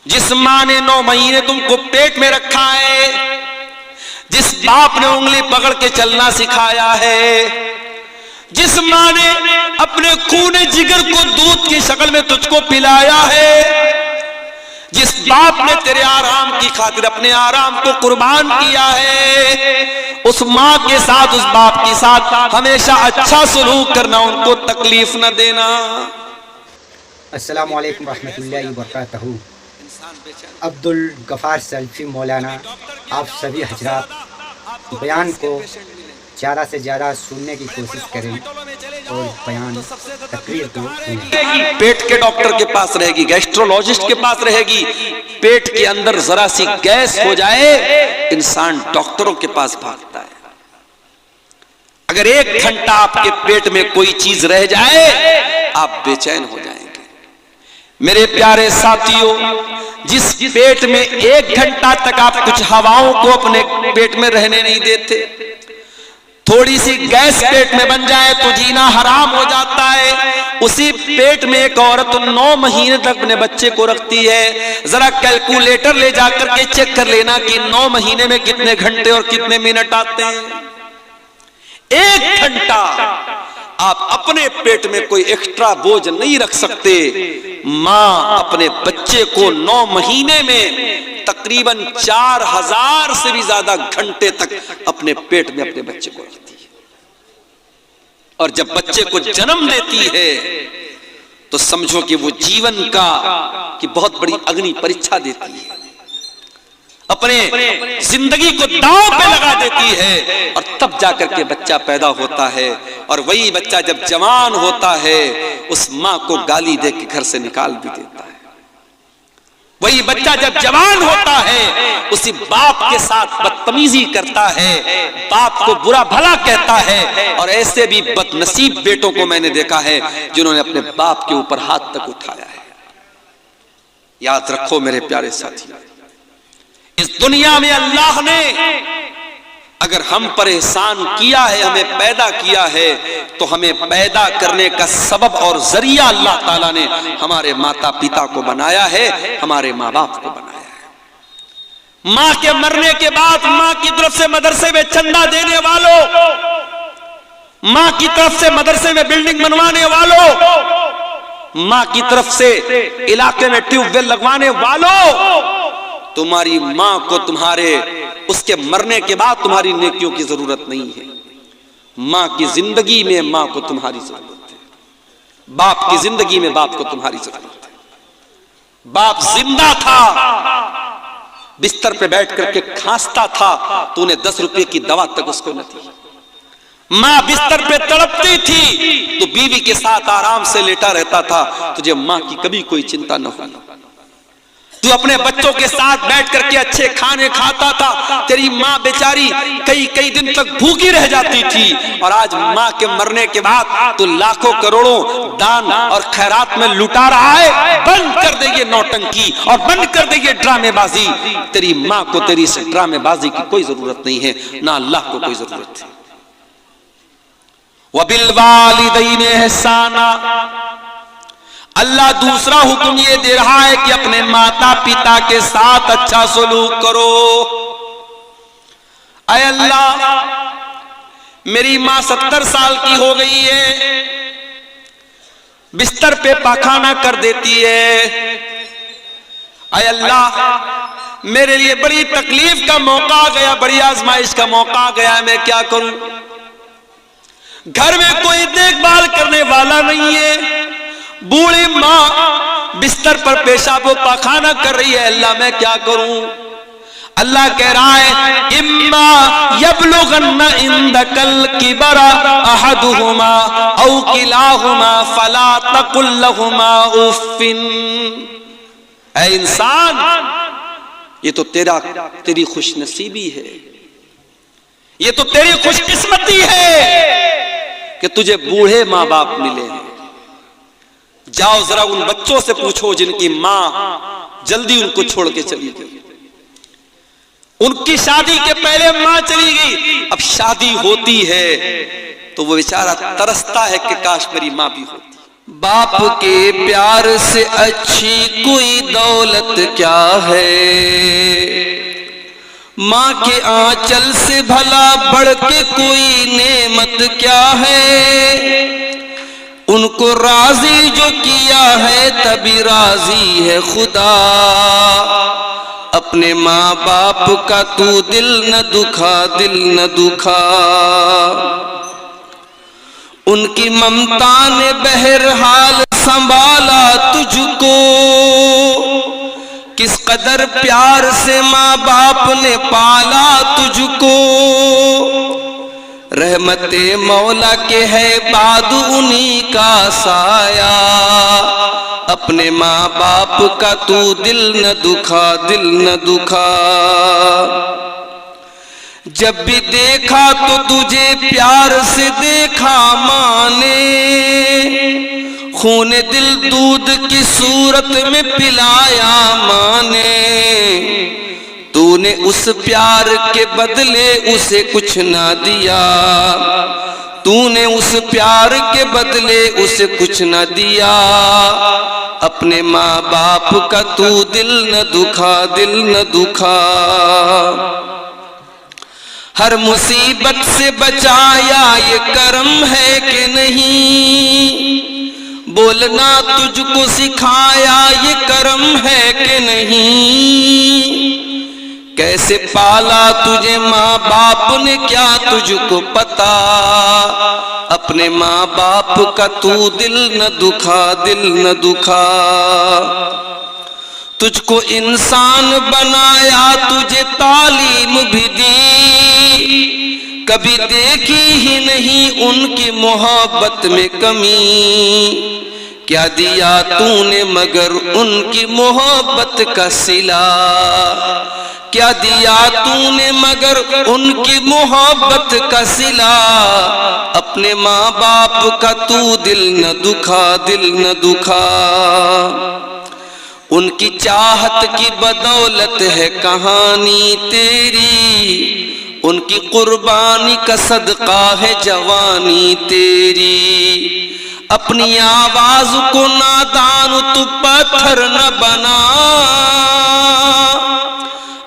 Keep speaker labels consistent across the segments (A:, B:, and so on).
A: जिस माँ ने 9 महीने तुमको पेट में रखा है, जिस बाप ने उंगली पकड़ के चलना सिखाया है, जिस माँ ने अपने खून जिगर को दूध की शक्ल में तुझको पिलाया है, जिस बाप ने तेरे आराम की खातिर अपने आराम को कुर्बान किया है, उस माँ के साथ, उस बाप के साथ हमेशा अच्छा सलूक करना, उनको तकलीफ न देना।
B: अस्सलामु अलैकुम रहमतुल्लाहि व बरकातहू। अब्दुल गफ़ार सल्फ़ी मौलाना आप सभी हजरात बयान को ज़्यादा से ज़्यादा सुनने की कोशिश करें और बयान तकरीर को सुनें।
A: पेट के डॉक्टर के पास रहेगी, गैस्ट्रोलॉजिस्ट के पास रहेगी। पेट के अंदर जरा सी गैस हो जाए, इंसान डॉक्टरों के पास भागता है। अगर 1 घंटा आपके पेट में कोई चीज रह जाए, आप बेचैन हो जाएंगे। मेरे प्यारे साथियों, जिस पेट में 1 घंटा तक आप कुछ हवाओं को अपने पेट में रहने नहीं देते, थोड़ी सी गैस पेट में बन जाए तो जीना हराम हो जाता है। उसी पेट में एक औरत 9 महीने तक अपने बच्चे को रखती है। जरा कैलकुलेटर ले जाकर के चेक कर लेना कि 9 महीने में कितने घंटे और कितने मिनट आते हैं। 1 घंटा आप अपने पेट में कोई एक्स्ट्रा बोझ नहीं रख सकते। मां अपने बच्चे को 9 महीने में तकरीबन 4000 से भी ज्यादा घंटे तक अपने पेट में अपने बच्चे को रखती है। और जब बच्चे को जन्म देती है तो समझो कि वो जीवन की बहुत बड़ी अग्नि परीक्षा देती है, अपने जिंदगी को दांव पे लगा देती है। और तब जाकर के बच्चा पैदा होता है। और वही बच्चा जब जवान होता है, उस मां को गाली दे के घर से निकाल भी देता है। वही बच्चा जब जवान होता है, उसी बाप के साथ बदतमीजी करता है, बाप को बुरा भला कहता है। और ऐसे भी बदनसीब बेटों को मैंने देखा है जिन्होंने अपने बाप के ऊपर हाथ तक उठाया है। याद रखो मेरे प्यारे साथियों, इस दुनिया में अल्लाह ने अगर हम पर एहसान किया है, हमें पैदा किया है, तो हमें पैदा करने का सबब और जरिया अल्लाह ताला ने हमारे माता पिता को बनाया है, हमारे माँ बाप को बनाया है। माँ के मरने के बाद माँ की तरफ से मदरसे में चंदा देने वालों, माँ की तरफ से मदरसे में बिल्डिंग बनवाने वालों, माँ की तरफ से इलाके में ट्यूबवेल लगवाने वालों, तुम्हारी मां को तुम्हारे उसके मरने के बाद तुम्हारी नेकियों की जरूरत नहीं है। मां की जिंदगी में मां को तुम्हारी जरूरत है। बाप की जिंदगी में बाप को तुम्हारी जरूरत है। बाप जिंदा था, बिस्तर पे बैठ करके खांसता था, तूने 10 रुपए की दवा तक उसको न दी। मां बिस्तर पे तड़पती थी तो बीवी के साथ आराम से लेटा रहता था, तुझे मां की कभी कोई चिंता न हुई। तू अपने बच्चों के साथ बैठ करके अच्छे खाने खाता था। तेरी माँ बेचारी कई दिन तक भूखी रह जाती थी। और आज माँ के मरने के बाद तू लाखों करोड़ों दान और खैरात में लुटा रहा है। बंद कर दे ये नौटंकी और बंद कर दे ये ड्रामेबाजी। तेरी माँ को तेरी इस ड्रामेबाजी की कोई जरूरत नहीं है, ना अल्लाह को कोई जरूरत है। वबिल वालिदैन एहसाना, अल्लाह दूसरा हुक्म ये दे रहा है कि अपने माता पिता के साथ अच्छा सलूक करो। अय अल्लाह, मेरी मां 70 साल की हो गई है, बिस्तर पे पाखाना कर देती है। अय अल्लाह, मेरे लिए बड़ी तकलीफ का मौका आ गया, बड़ी आजमाइश का मौका आ गया, मैं क्या करूं? घर में कोई देखभाल करने वाला नहीं है। बूढ़ी मां बिस्तर पर पेशाब व पाखाना कर रही है। अल्लाह, मैं क्या करूं? अल्लाह कह रहा है, इम्मा यबलुगन्ना इंदकल किबरा अहदुहुमा औ किलाहुमा फला तकुल लहुमा उफ्फिन। ऐ इंसान, ये तो तेरी खुशनसीबी है, ये तो तेरी खुशकिस्मती है कि तुझे बूढ़े माँ बाप मिले हैं। जाओ जरा उन बच्चों से पूछो जिनकी मां जल्दी उनको छोड़ के चली गई। उनकी शादी के पहले मां चली गई, अब शादी होती है तो वो बेचारा तरसता है कि काश मेरी मां भी होती। बाप के प्यार से अच्छी कोई दौलत क्या है। माँ के आंचल से भला बढ़ के कोई नेमत क्या है। उनको राजी जो किया है तभी राजी है खुदा। अपने माँ बाप का तू दिल न दुखा, दिल न दुखा। उनकी ममता ने बहरहाल संभाला तुझको। किस कदर प्यार से माँ बाप ने पाला तुझको। रहमते मौला के है बाद उन्हीं का साया। अपने माँ बाप का तू दिल न दुखा, दिल न दुखा। जब भी देखा तो तुझे प्यार से देखा माँ ने। खून दिल दूध की सूरत में पिलाया माँ ने। तूने उस प्यार के बदले उसे कुछ ना दिया। तूने उस प्यार के बदले उसे कुछ न दिया। अपने माँ बाप का तू दिल न दुखा, दिल न दुखा। हर मुसीबत से बचाया ये करम है कि नहीं। बोलना तुझको सिखाया ये करम है कि नहीं। कैसे पाला तुझे माँ बाप ने क्या तुझको पता। अपने माँ बाप का तू दिल न दुखा, दिल न दुखा। तुझको इंसान बनाया तुझे तालीम भी दी। कभी देखी ही नहीं उनकी मोहब्बत में कमी। क्या दिया तूने मगर उनकी मोहब्बत का सिला। क्या दिया तूने मगर उनकी मोहब्बत का सिला। अपने माँ बाप का तू दिल न दुखा, दिल न दुखा। उनकी चाहत की बदौलत है कहानी तेरी। उनकी कुर्बानी का सदका है जवानी तेरी। अपनी आवाज को नादान तू पत्थर न बना।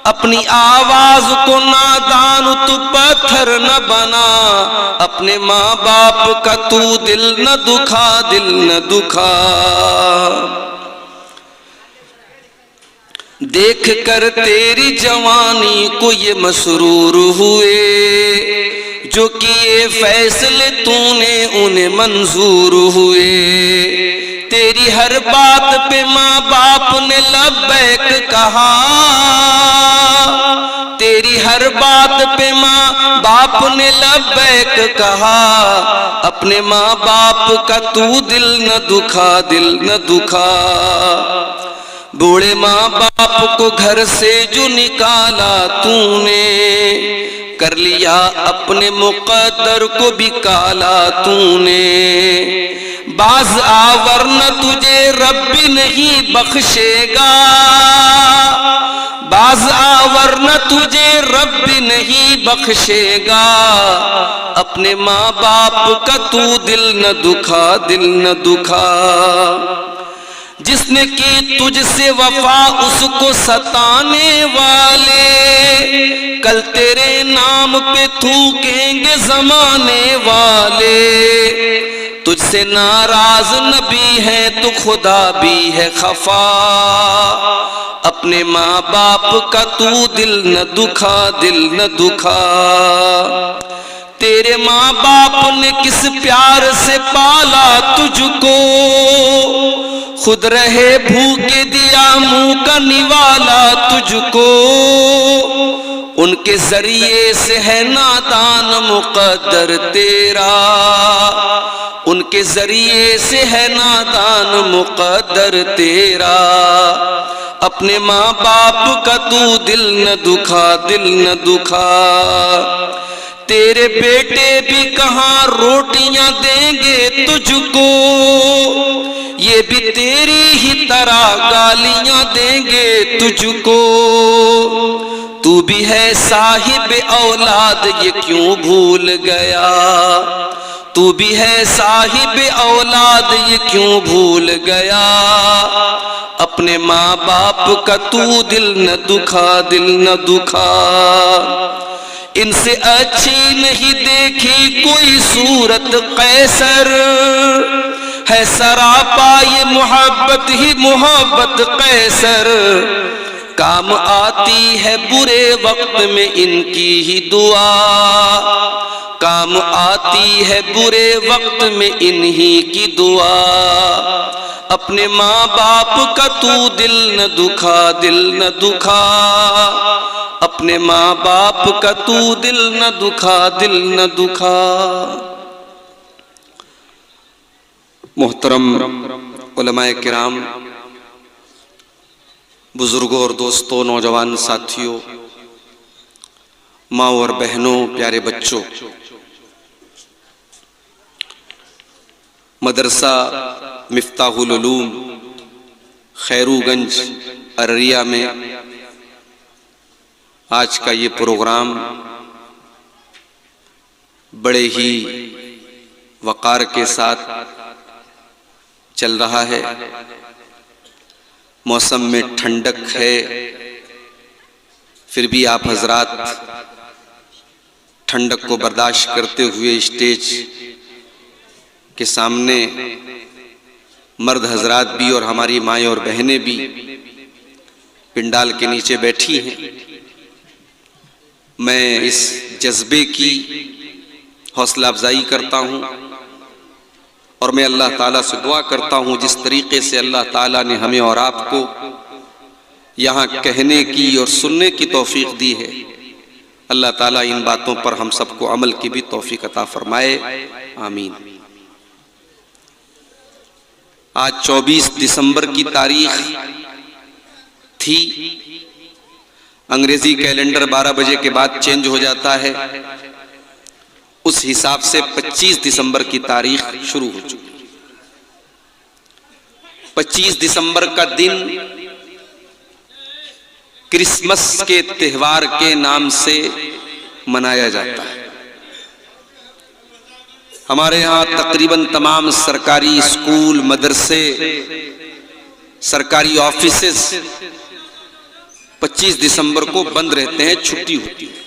A: अपनी आवाज को नादान तू पत्थर न बना। अपने माँ बाप का तू दिल न दुखा, दिल न दुखा। देख कर तेरी जवानी को ये मसरूर हुए। जो किए फैसले तूने उन्हें मंजूर हुए। तेरी हर बात पे माँ बाप ने लब्बैक कहा। तेरी हर बात पे माँ बाप ने लब्बैक कहा। अपने माँ बाप का तू दिल न दुखा, दिल न दुखा। बूढ़े माँ बाप को घर से जो निकाला तूने। कर लिया अपने मुक़द्दर को भी काला तूने। बाज आवर न तुझे रब्बी नहीं बख्शेगा। बाज आवर न तुझे रब्बी नहीं बख्शेगा। अपने माँ बाप का तू दिल न दुखा, दिल न दुखा। जिसने की तुझसे वफा उसको सताने वाले। कल तेरे नाम पे थूकेंगे जमाने वाले। तुझसे नाराज नबी है तो खुदा भी है खफा। अपने माँ बाप का तू दिल न दुखा, दिल न दुखा। तेरे माँ बाप ने किस प्यार से पाला तुझको। खुद रहे भूखे दिया मुंह का निवाला तुझको। उनके जरिए से है नादान मुक़द्दर तेरा। उनके जरिए से है नादान मुक़द्दर तेरा। अपने माँ बाप का तू दिल न दुखा, दिल न दुखा। तेरे बेटे भी कहाँ रोटियां देंगे तुझको। ये भी तेरी ही तरह गालियां देंगे तुझको। तू भी है साहिब औलाद ये क्यों भूल गया। तू भी है साहिब औलाद ये क्यों भूल गया, अपने माँ बाप का तू दिल न दुखा, दिल न दुखा। इनसे अच्छी नहीं देखी कोई सूरत कैसर, है सरापा ये मोहब्बत ही मोहब्बत कैसर। काम आती है बुरे वक्त में इनकी ही दुआ, काम आती है बुरे वक्त में इन्हीं की दुआ। अपने माँ बाप का तू दिल न दुखा, दिल न दुखा। अपने माँ बाप का तू दिल न दुखा, दिल न दुखा। मोहतरम उलमाए किराम, बुजुर्गों और दोस्तों, नौजवान साथियों, माँ और बहनों, प्यारे बच्चों, मदरसा मिफ्ताहुल उलूम खैरूगंज अररिया में आज का ये प्रोग्राम बड़े ही वक़ार के साथ चल रहा है। मौसम में ठंडक है, फिर भी आप हजरात ठंडक को बर्दाश्त करते हुए स्टेज के सामने मर्द हजरात भी और हमारी माएँ और बहनें भी पिंडाल के नीचे बैठी हैं। मैं इस जज्बे की हौसला अफजाई करता हूँ और मैं अल्लाह ताला से दुआ करता हूँ जिस तरीके से अल्लाह ताला ने हमें और आपको यहाँ कहने की और सुनने की तौफीक दी है, अल्लाह ताला इन बातों पर हम सबको अमल की भी तौफीक अता फरमाए, आमीन। आज 24 दिसंबर की तारीख थी। अंग्रेजी कैलेंडर 12 बजे के बाद चेंज हो जाता है, उस हिसाब से 25 दिसंबर की तारीख शुरू हो चुकी। 25 दिसंबर का दिन क्रिसमस के त्योहार के नाम से मनाया जाता है। हमारे यहाँ तकरीबन तमाम सरकारी स्कूल, मदरसे, सरकारी ऑफिसेस 25 दिसंबर को बंद रहते हैं, छुट्टी होती है।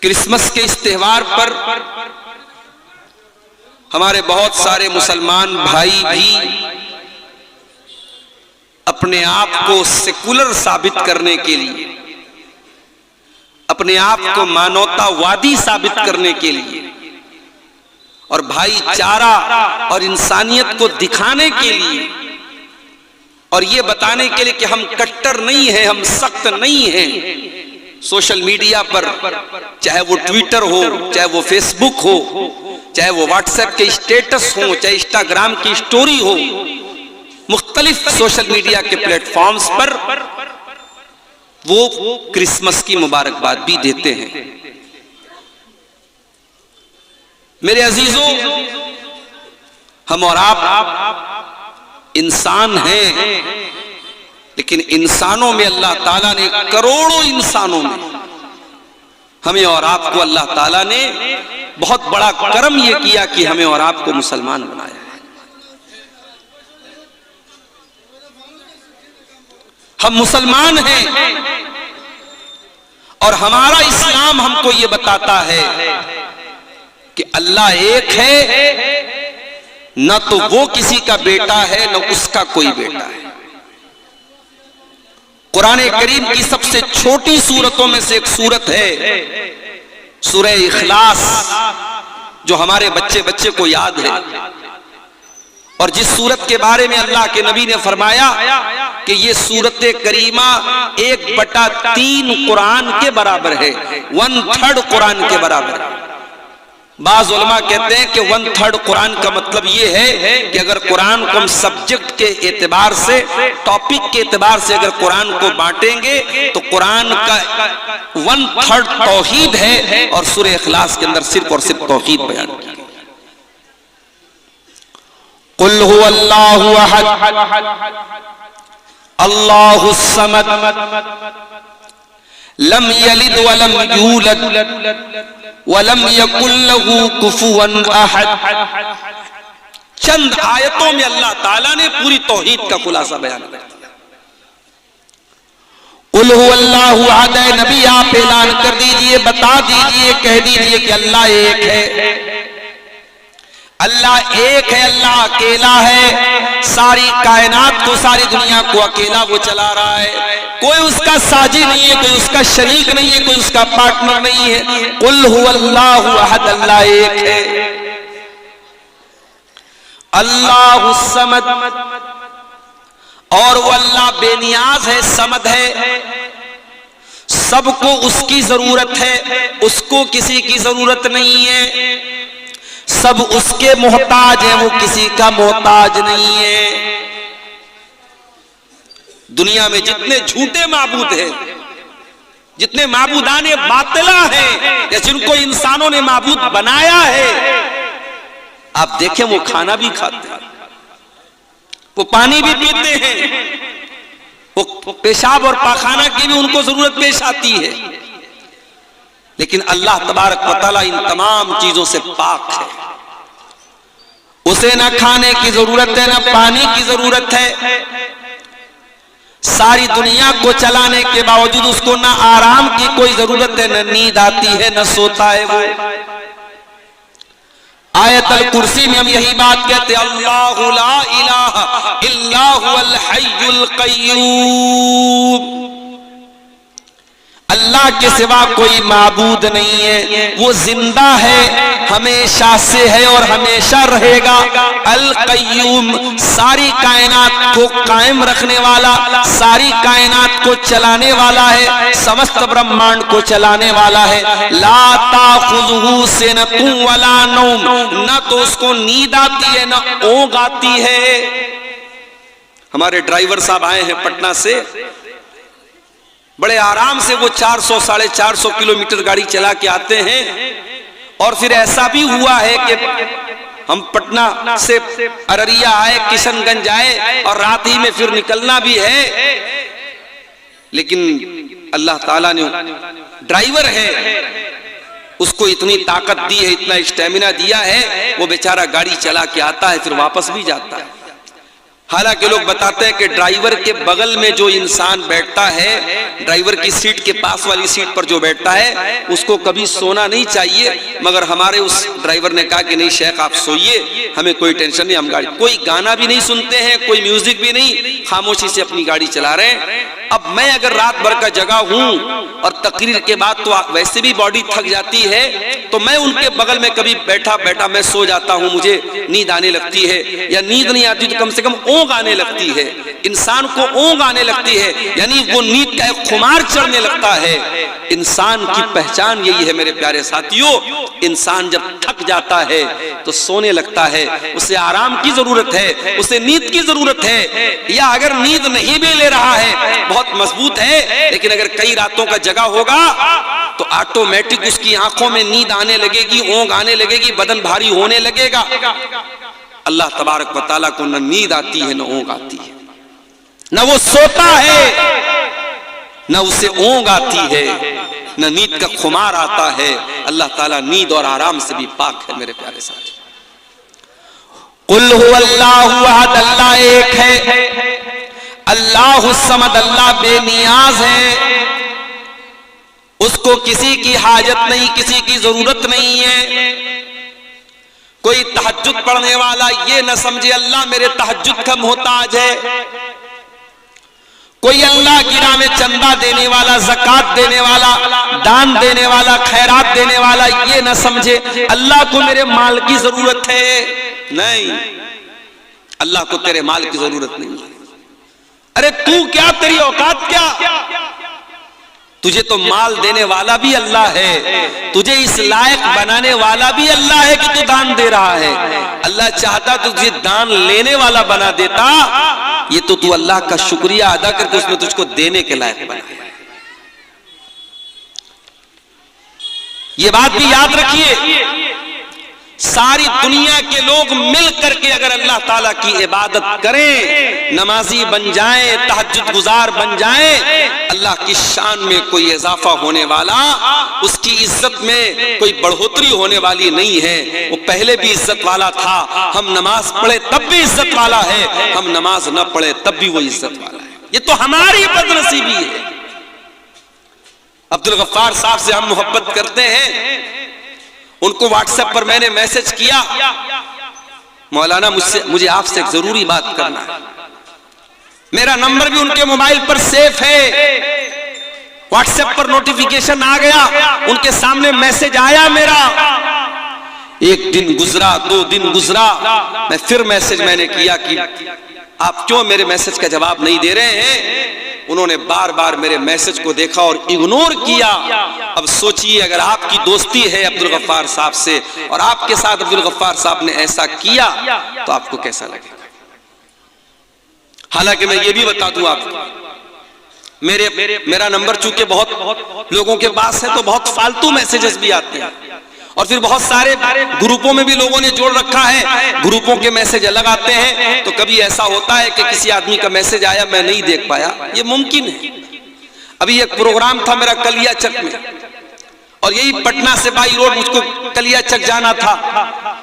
A: क्रिसमस के इस त्योहार पर हमारे बहुत सारे मुसलमान भाई भी अपने आप को सेकुलर साबित करने के लिए, अपने आप को मानवतावादी साबित करने के लिए और भाईचारा और इंसानियत को दिखाने के लिए और ये बताने के लिए कि हम कट्टर नहीं हैं, हम सख्त नहीं हैं, सोशल मीडिया पर, चाहे वो ट्विटर हो, चाहे वो फेसबुक हो, चाहे वो व्हाट्सएप के स्टेटस हो, चाहे इंस्टाग्राम की स्टोरी हो, मुख्तलिफ सोशल मीडिया के प्लेटफॉर्म्स पर वो क्रिसमस की मुबारकबाद भी देते हैं। मेरे अजीजों, हम और आप इंसान हैं, लेकिन इंसानों में अल्लाह ताला ने, करोड़ों इंसानों में हमें और आपको अल्लाह ताला ने बहुत बड़ा करम यह किया कि हमें और आपको मुसलमान बनाया है। हम मुसलमान हैं और हमारा इस्लाम हमको ये बताता है कि अल्लाह एक है, न तो वो किसी का बेटा है न उसका कोई बेटा है। कुरान करीम की सबसे छोटी सूरतों में से एक सूरत है सूरह इखलास, जो हमारे बच्चे बच्चे को याद है, और जिस सूरत के बारे में अल्लाह के नबी ने फरमाया कि ये सूरत करीमा 1/3 कुरान के बराबर है, 1/3 कुरान के बराबर है। बाज़ उलमा कहते हैं कि 1/3 कुरान का मतलब ये है कि अगर कुरान को हम सब्जेक्ट के एतबार से, टॉपिक के एतबार से अगर कुरान को बांटेंगे तो कुरान का 1/3 तौहीद है और सूरह इखलास के अंदर सिर्फ और सिर्फ तौहीद बयान की। कुल हुवल्लाहु अहद अल्लाहुस समद लम यलिद वलम यूलद वलम यकुल लहू कुफुवन अहद। चंद आयतों में अल्लाह ताला ने पूरी तौहीद का खुलासा बयान कर दिया। कुल हु अल्लाहु अहद, नबी आप ऐलान कर दीजिए, बता दीजिए, कह दीजिए कि अल्लाह एक है, अल्लाह एक है, अल्लाह अकेला है। सारी कायनात को, सारी दुनिया को अकेला वो चला रहा है। कोई उसका साजी नहीं है, कोई उसका शरीक नहीं है, कोई उसका पार्टनर नहीं है। कुल हु अल्लाहु अहद, अल्लाह एक है। अल्लाहु समद, और वो अल्लाह बेनियाज है, समद है, सबको उसकी जरूरत है, उसको किसी की जरूरत नहीं है। सब उसके मोहताज है, वो किसी का मोहताज नहीं है। दुनिया में जितने झूठे माबूद हैं, जितने माबूदाने बातिला हैं, या जिनको इंसानों ने माबूद बनाया है, आप देखें वो खाना भी खाते हैं, वो पानी भी पीते हैं, वो पेशाब और पाखाना की भी उनको जरूरत पेश आती है। लेकिन अल्लाह तबारक व तआला इन तमाम चीजों से पाक है। उसे ना खाने की जरूरत है, ना पानी की जरूरत है। सारी दुनिया को चलाने के बावजूद उसको ना आराम की कोई जरूरत है, ना नींद आती है, ना सोता है वो। आयतल कुर्सी में हम यही बात कहते हैं, अल्लाहु ला इलाहा इल्ला हुवल हय्युल क़य्यूम। अल्लाह के सिवा कोई माबूद नहीं है, वो जिंदा है, हमेशा से है और हमेशा रहेगा। अल क़य्यूम, सारी कायनात को कायम रखने वाला, सारी कायनात को चलाने वाला है, समस्त ब्रह्मांड को चलाने वाला है। ला ताखुज़ुहु सिनतुन वला नौम, न तो उसको नींद आती है, न ऊँघ आती है। हमारे ड्राइवर साहब आए हैं पटना से, बड़े आराम से वो 400-450 किलोमीटर गाड़ी चला के आते हैं। और फिर ऐसा भी हुआ है कि हम पटना से अररिया आए, किशनगंज आए, और रात ही में फिर निकलना भी है। लेकिन अल्लाह ताला ने, ड्राइवर है, उसको इतनी ताकत दी है, इतना स्टेमिना दिया है, वो बेचारा गाड़ी चला के आता है, फिर वापस भी जाता है। हालांकि लोग बताते हैं कि ड्राइवर के बगल में जो इंसान बैठता है, ड्राइवर की सीट के पास वाली सीट पर जो बैठता है, उसको कभी सोना नहीं चाहिए। मगर हमारे उस ड्राइवर ने कहा कि नहीं शेख आप सोइए, हमें कोई टेंशन नहीं, हम गाड़ी, कोई गाना भी नहीं सुनते हैं, कोई म्यूजिक भी नहीं, खामोशी से अपनी गाड़ी चला रहे हैं। अब मैं अगर रात भर का जगह हूं और तकरीर के बाद तो वैसे भी बॉडी थक जाती है, तो मैं उनके बगल में कभी बैठा बैठा मैं सो जाता हूं, मुझे नींद आने लगती है, या नींद नहीं आती तो कम से कम ऊँघ आने लगती है। इंसान को ऊँघ आने लगती है, यानी वो नींद का एक खुमार चढ़ने लगता है। इंसान की पहचान यही है मेरे प्यारे साथियों, इंसान जब थक जाता है तो सोने लगता है, उसे आराम की जरूरत है, उसे नींद की जरूरत है। या अगर नींद नहीं भी ले रहा है, बहुत मजबूत है, लेकिन अगर कई रातों का जगा होगा तो ऑटोमेटिक उसकी आंखों में नींद आने लगेगी, ऊँघ आने लगेगी, बदन भारी होने लगेगा। अल्लाह तबारक व तआला को न नींद आती है, न ऊँघ आती है, न वो सोता है, न उसे ऊँघ आती है, न नींद का खुमार आता है। अल्लाह ताला नींद और आराम से भी पाक है मेरे प्यारे साथी। कुल हुवल्लाहु अहद, अल्लाह एक है। अल्लाहु समद, अल्लाह बेनियाज है, उसको किसी की हाजत नहीं, किसी की जरूरत नहीं है। कोई तहज्जुद पढ़ने वाला ये न समझे अल्लाह मेरे तहज्जुद का मोहताज है। कोई अल्लाह की राह में चंदा देने वाला, ज़कात देने वाला, दान देने वाला, खैरात देने वाला ये न समझे अल्लाह को मेरे माल की जरूरत है। नहीं, अल्लाह को तेरे माल की जरूरत नहीं है। अरे तू क्या, तेरी औकात क्या? तुझे तो माल देने वाला भी अल्लाह है, तुझे इस लायक बनाने वाला भी अल्लाह है कि तू दान दे रहा है। अल्लाह चाहता तुझे दान लेने वाला बना देता, ये तो तू अल्लाह का शुक्रिया अदा करके उसने तुझको देने के लायक बनाया। ये बात भी याद रखिए, सारी दुनिया के लोग मिल करके अगर अल्लाह ताला की इबादत करें, नमाजी बन जाएं, तहज्जुद गुजार बन जाएं, अल्लाह की शान में कोई इजाफा होने वाला, उसकी इज्जत में कोई बढ़ोतरी होने वाली नहीं है। वो पहले भी इज्जत वाला था, हम नमाज पढ़े तब भी इज्जत वाला है, हम नमाज न पढ़े तब भी वो इज्जत वाला है। ये तो हमारी बदनसीबी है। अब्दुल गफ्फार साहब से हम मोहब्बत करते हैं, उनको व्हाट्सएप पर मैंने मैसेज किया, मौलाना मुझे आपसे एक जरूरी बात करना है। मेरा नंबर भी उनके मोबाइल पर सेफ है, व्हाट्सएप पर नोटिफिकेशन आ गया, उनके सामने मैसेज आया मेरा। एक दिन गुजरा, 2 दिन गुजरा, मैं फिर मैसेज मैंने किया कि आप क्यों मेरे मैसेज का जवाब नहीं दे रहे हैं। उन्होंने बार बार मेरे मैसेज को देखा और इग्नोर किया। अब सोचिए, अगर आपकी दोस्ती है अब्दुल गफ्फार साहब से और आपके साथ अब्दुल गफ्फार साहब ने ऐसा किया तो आपको कैसा लगेगा। हालांकि मैं ये भी बता दूं आपको, मेरा नंबर चूंकि बहुत लोगों के पास है तो बहुत फालतू मैसेजेस भी आते हैं, और फिर बहुत सारे ग्रुपों में भी लोगों ने जोड़ रखा है, ग्रुपों के मैसेज अलग आते हैं। तो कभी ऐसा होता है कि किसी आदमी का मैसेज आया, मैं नहीं देख पाया, ये मुमकिन है। अभी एक प्रोग्राम था मेरा कलियाचक में, और यही पटना से बाई रोड मुझको कलियाचक जाना था।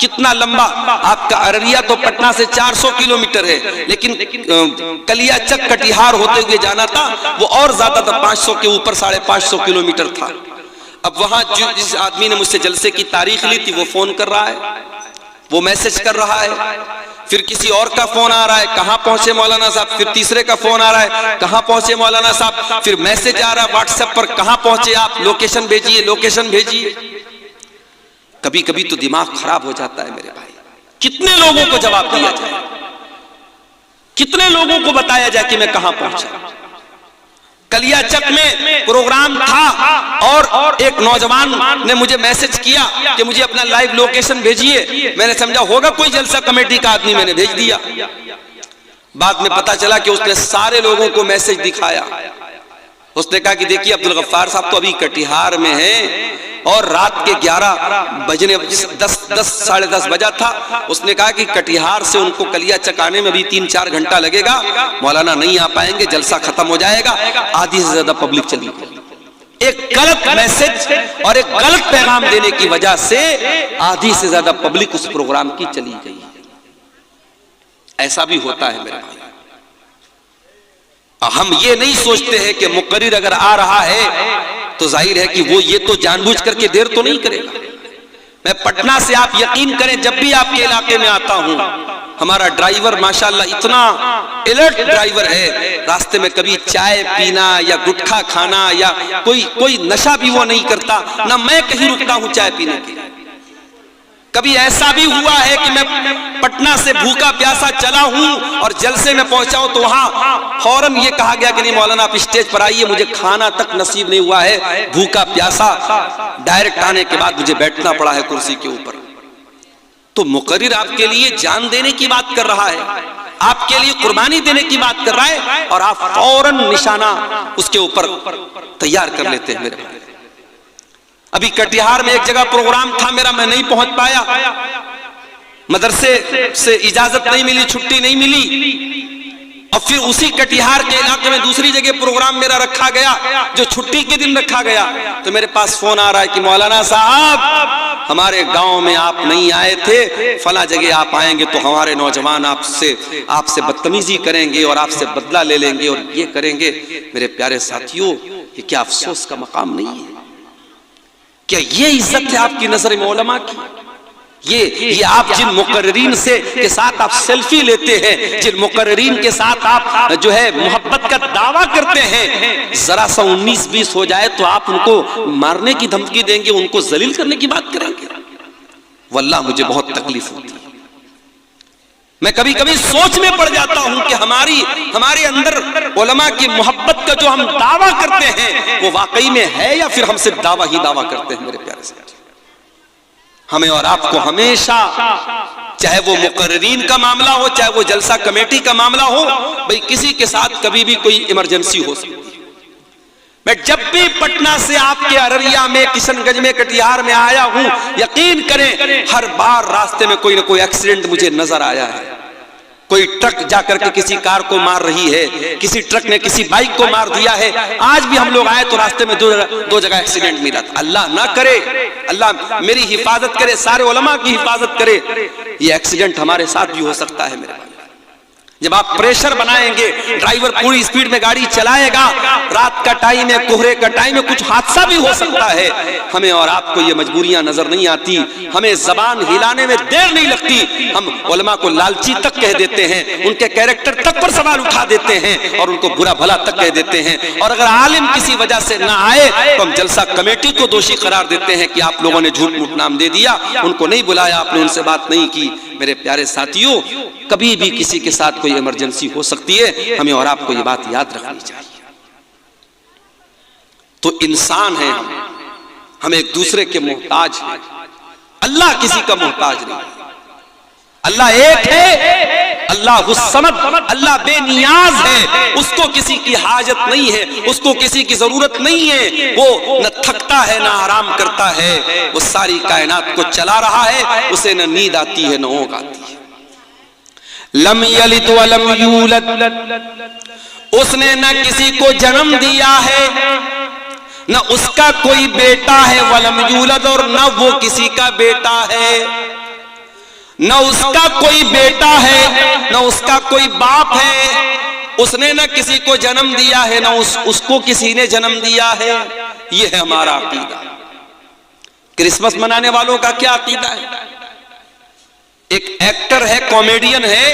A: कितना लंबा, आपका अररिया तो पटना से 400 किलोमीटर है, लेकिन कलियाचक कटिहार होते हुए जाना था, वो और ज्यादा था, 500 के ऊपर 550 किलोमीटर था। अब वहां जिस आदमी ने मुझसे जलसे की तारीख ली थी, वो फोन कर रहा है, वो मैसेज कर रहा है, फिर किसी और का फोन आ रहा है, कहां पहुंचे मौलाना साहब, फिर तीसरे का फोन आ रहा है, कहां पहुंचे मौलाना साहब, फिर मैसेज आ रहा है व्हाट्सएप पर, कहां पहुंचे आप, लोकेशन भेजिए, लोकेशन भेजिए। कभी कभी तो दिमाग खराब हो जाता है मेरे भाई। कितने लोगों को जवाब दिया जाए, कितने लोगों को बताया जाए कि मैं कहां पहुंचा। कलियाचक में प्रोग्राम था और एक नौजवान ने मुझे मैसेज किया कि मुझे अपना लाइव लोकेशन भेजिए। मैंने समझा होगा कोई जलसा कमेटी का आदमी, मैंने भेज दिया। बाद में पता चला कि उसने सारे लोगों को मैसेज दिखाया। उसने कहा कि देखिए अब्दुल गफ्फार साहब तो अभी कटिहार में हैं और रात के 11 बजने 10 साढ़े 10 बजा था। उसने कहा कि कटिहार से उनको कलियाचक आने में भी 3-4 घंटा लगेगा, मौलाना नहीं आ पाएंगे, जलसा खत्म हो जाएगा। आधी से ज्यादा पब्लिक चली गई। एक गलत मैसेज और एक गलत पैगाम देने की वजह से आधी से ज्यादा पब्लिक उस प्रोग्राम की चली गई। ऐसा भी होता है मेरे भाई। हम ये नहीं सोचते हैं कि मुकर्रिर अगर आ रहा है तो जाहिर है कि वो ये तो जानबूझ करके देर तो नहीं करेगा। मैं पटना से, आप यकीन करें, जब भी आपके इलाके में आता हूं, हमारा ड्राइवर माशाल्लाह इतना अलर्ट ड्राइवर है, रास्ते में कभी चाय पीना या गुटखा खाना या कोई नशा भी वो नहीं करता, ना मैं कहीं रुकता हूं चाय पीने के लिए। कभी ऐसा भी हुआ है कि मैं पटना से भूखा प्यासा चला हूं और जलसे में पहुंचा हूं तो वहां फौरन ये कहा गया कि नहीं मौलाना आप स्टेज पर आइए, मुझे खाना तक नसीब नहीं हुआ है, भूखा प्यासा डायरेक्ट आने के बाद मुझे बैठना पड़ा है कुर्सी के ऊपर। तो मुकर्रिर आपके लिए जान देने की बात कर रहा है, आपके लिए कुर्बानी देने की बात कर रहा है, और आप फौरन निशाना उसके ऊपर तैयार कर लेते हैं मेरे भाई। अभी कटिहार में एक जगह प्रोग्राम था मेरा, मैं नहीं पहुंच पाया, मदरसे से इजाजत नहीं मिली, छुट्टी नहीं मिली, और फिर उसी कटिहार के इलाके में दूसरी जगह प्रोग्राम मेरा रखा गया जो छुट्टी के दिन रखा गया। तो मेरे पास फोन आ रहा है कि मौलाना साहब हमारे गांव में आप नहीं आए थे, फला जगह आप आएंगे तो हमारे नौजवान आपसे बदतमीजी करेंगे और आपसे बदला ले लेंगे और ये करेंगे। मेरे प्यारे साथियों, ये क्या अफसोस का मकाम नहीं है? क्या ये इज्जत है आपकी नजर में उलमा की? ये आप जिन मुकर्रिरीन से के साथ आप सेल्फी लेते हैं, जिन मुकर्रिरीन के साथ आप जो है मोहब्बत का दावा करते हैं, जरा सा 19-20 हो जाए तो आप उनको मारने की धमकी देंगे, उनको जलील करने की बात करेंगे। वल्लाह मुझे बहुत तकलीफ होती है। मैं कभी कभी सोच में पड़ जाता हूं कि हमारे अंदर उलमा की मोहब्बत का जो हम दावा करते हैं वो वाकई में है या फिर हम सिर्फ दावा ही दावा करते हैं। मेरे प्यारे साथी, हमें और आपको हमेशा, चाहे वो मुकर्रिरीन का मामला हो, चाहे वो जलसा कमेटी का मामला हो, भाई किसी के साथ कभी भी कोई इमरजेंसी हो सकती है, मैं जब भी पटना से आपके अररिया में, किशनगंज में, कटिहार में आया हूं, यकीन करें हर बार रास्ते में कोई ना कोई एक्सीडेंट मुझे नजर आया है। कोई ट्रक जाकर के किसी कार को मार रही है, किसी ट्रक ने किसी बाइक को मार दिया है। आज भी हम लोग आए तो रास्ते में दो जगह एक्सीडेंट मिला था। अल्लाह ना करे, अल्लाह मेरी हिफाजत करे, सारे उलमा की हिफाजत करे। ये एक्सीडेंट हमारे साथ भी हो सकता है मेरे भाई। जब आप प्रेशर बनाएंगे, ड्राइवर पूरी स्पीड में गाड़ी चलाएगा, रात का टाइम है, कोहरे का टाइम है, कुछ हादसा भी हो सकता है। हमें और आपको ये मजबूरियां नजर नहीं आती, हमें जबान हिलाने में देर नहीं लगती। हम उलमा को लालची तक कह देते हैं, उनके कैरेक्टर तक पर सवाल उठा देते हैं और उनको बुरा भला तक कह देते हैं। और अगर आलिम किसी वजह से ना आए तो हम जलसा कमेटी को दोषी करार देते हैं कि आप लोगों ने झूठ मूठ नाम दे दिया, उनको नहीं बुलाया, आपने उनसे बात नहीं की। मेरे प्यारे साथियों, कभी भी किसी के साथ कोई इमरजेंसी हो सकती है, हमें और आपको ये बात याद रखनी चाहिए। तो इंसान है, हम एक दूसरे के मोहताज हैं। अल्लाह किसी का मोहताज नहीं, अल्लाह एक है, अल्लाह हुस्समद, अल्लाह बेनियाज है, उसको किसी की हाजत नहीं है, उसको किसी की जरूरत नहीं है। वो न थकता है न आराम करता है, वो सारी कायनात को चला रहा है, उसे न नींद आती है न ऊँघ आती है। लम यलिद वलम यूलद, उसने न किसी को जन्म दिया है, न उसका कोई बेटा है, वलम यूलद, और न वो किसी का बेटा है, न उसका कोई बेटा है, न उसका कोई बाप है। उसने न किसी को जन्म दिया है, न उसको किसी ने जन्म दिया है। ये है हमारा अकीदा। क्रिसमस मनाने वालों का क्या अकीदा है? एक एक्टर है, कॉमेडियन है,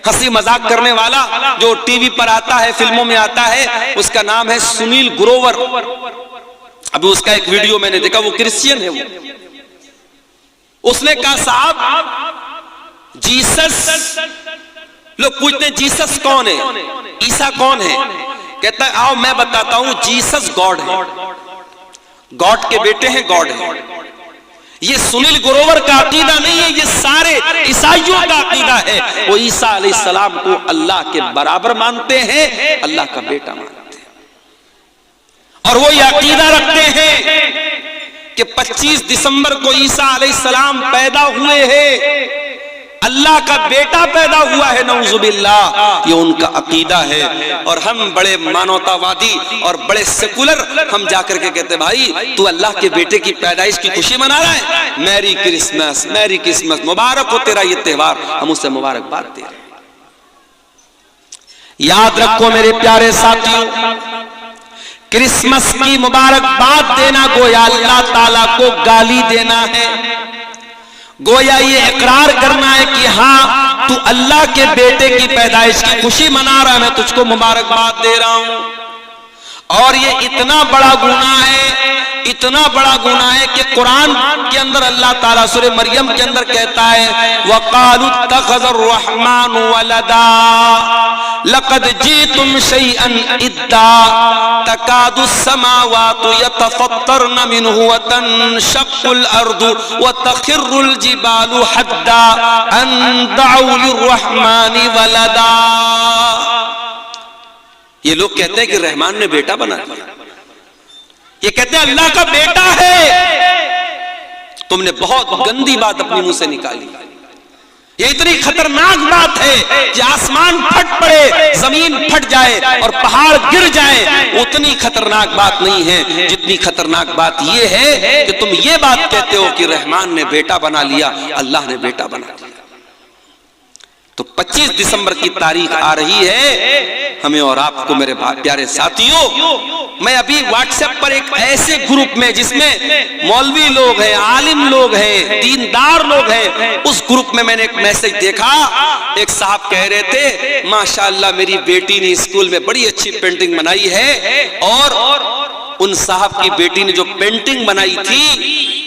A: हंसी मजाक करने वाला, जो टीवी पर आता है, फिल्मों में आता है, उसका नाम है सुनील ग्रोवर। अभी उसका एक वीडियो मैंने देखा, वो क्रिश्चियन है। उसने कहा साहब जीसस, लोग पूछते हैं जीसस कौन है, ईसा कौन है? कहता है आओ मैं बताता हूं, जीसस गॉड है, गॉड के बेटे हैं, गॉड है। ये सुनील ग्रोवर का अकीदा नहीं है, ये सारे ईसाइयों का अकीदा है। वो ईसा अलैहिस्सलाम को अल्लाह के बराबर मानते हैं, अल्लाह का बेटा मानते हैं। और वो ये अकीदा रखते हैं कि 25 दिसंबर को ईसा अलैहिस्सलाम पैदा हुए हैं, अल्लाह का बेटा पैदा हुआ है, नऊजुबिल्लाह। ये उनका अकीदा है। और हम बड़े मानवतावादी और बड़े सेकुलर, हम जाकर के कहते भाई तू अल्लाह के बेटे की पैदाइश की खुशी मना रहा है, मैरी क्रिसमस, मैरी क्रिसमस, मुबारक हो तेरा ये त्योहार, हम उसे मुबारकबाद दे रहे हैं। याद रखो मेरे प्यारे साथियों, क्रिसमस की मुबारकबाद देना गोया अल्लाह ताला को गाली देना है, गोया ये इकरार करना है कि हाँ तू अल्लाह के बेटे की पैदाइश की खुशी मना रहा है, मैं तुझको मुबारकबाद दे रहा हूं। और ये इतना बड़ा गुनाह है, इतना बड़ा गुनाह है कि कुरान के अंदर अल्लाह ताला सूरह मरियम के अंदर कहता है वक़ालू इत्तख़ज़र रहमानु वलदा लक़द जीतुम शैअन इद्दा तकादु समावातु यतफ़त्तरन मिन्हु व तनशक़्क़ुल अर्दु व तख़िर्रुल जिबालु हद्दा अन दअू लिर्रहमानि वलदा। ये लोग कहते हैं कि रहमान ने बेटा बना दिया, ये कहते हैं अल्लाह का बेटा है। तुमने बहुत गंदी बात अपनी मुंह से निकाली। ये इतनी खतरनाक बात है कि आसमान फट पड़े, जमीन फट जाए और पहाड़ गिर जाए, उतनी खतरनाक बात नहीं है जितनी खतरनाक बात ये है कि तुम ये बात कहते हो कि रहमान ने बेटा बना लिया, अल्लाह ने बेटा बना लिया। तो 25 दिसंबर की तारीख आ रही है, हमें और आपको मेरे प्यारे साथियों, मैं अभी व्हाट्सएप पर एक ऐसे ग्रुप में जिसमें मौलवी लोग हैं, आलिम लोग हैं, दीनदार लोग हैं, उस ग्रुप में मैंने एक मैसेज देखा। एक साहब कह रहे थे माशाअल्लाह मेरी बेटी ने स्कूल में बड़ी अच्छी पेंटिंग बनाई है। और उन साहब की बेटी ने जो पेंटिंग बनाई थी,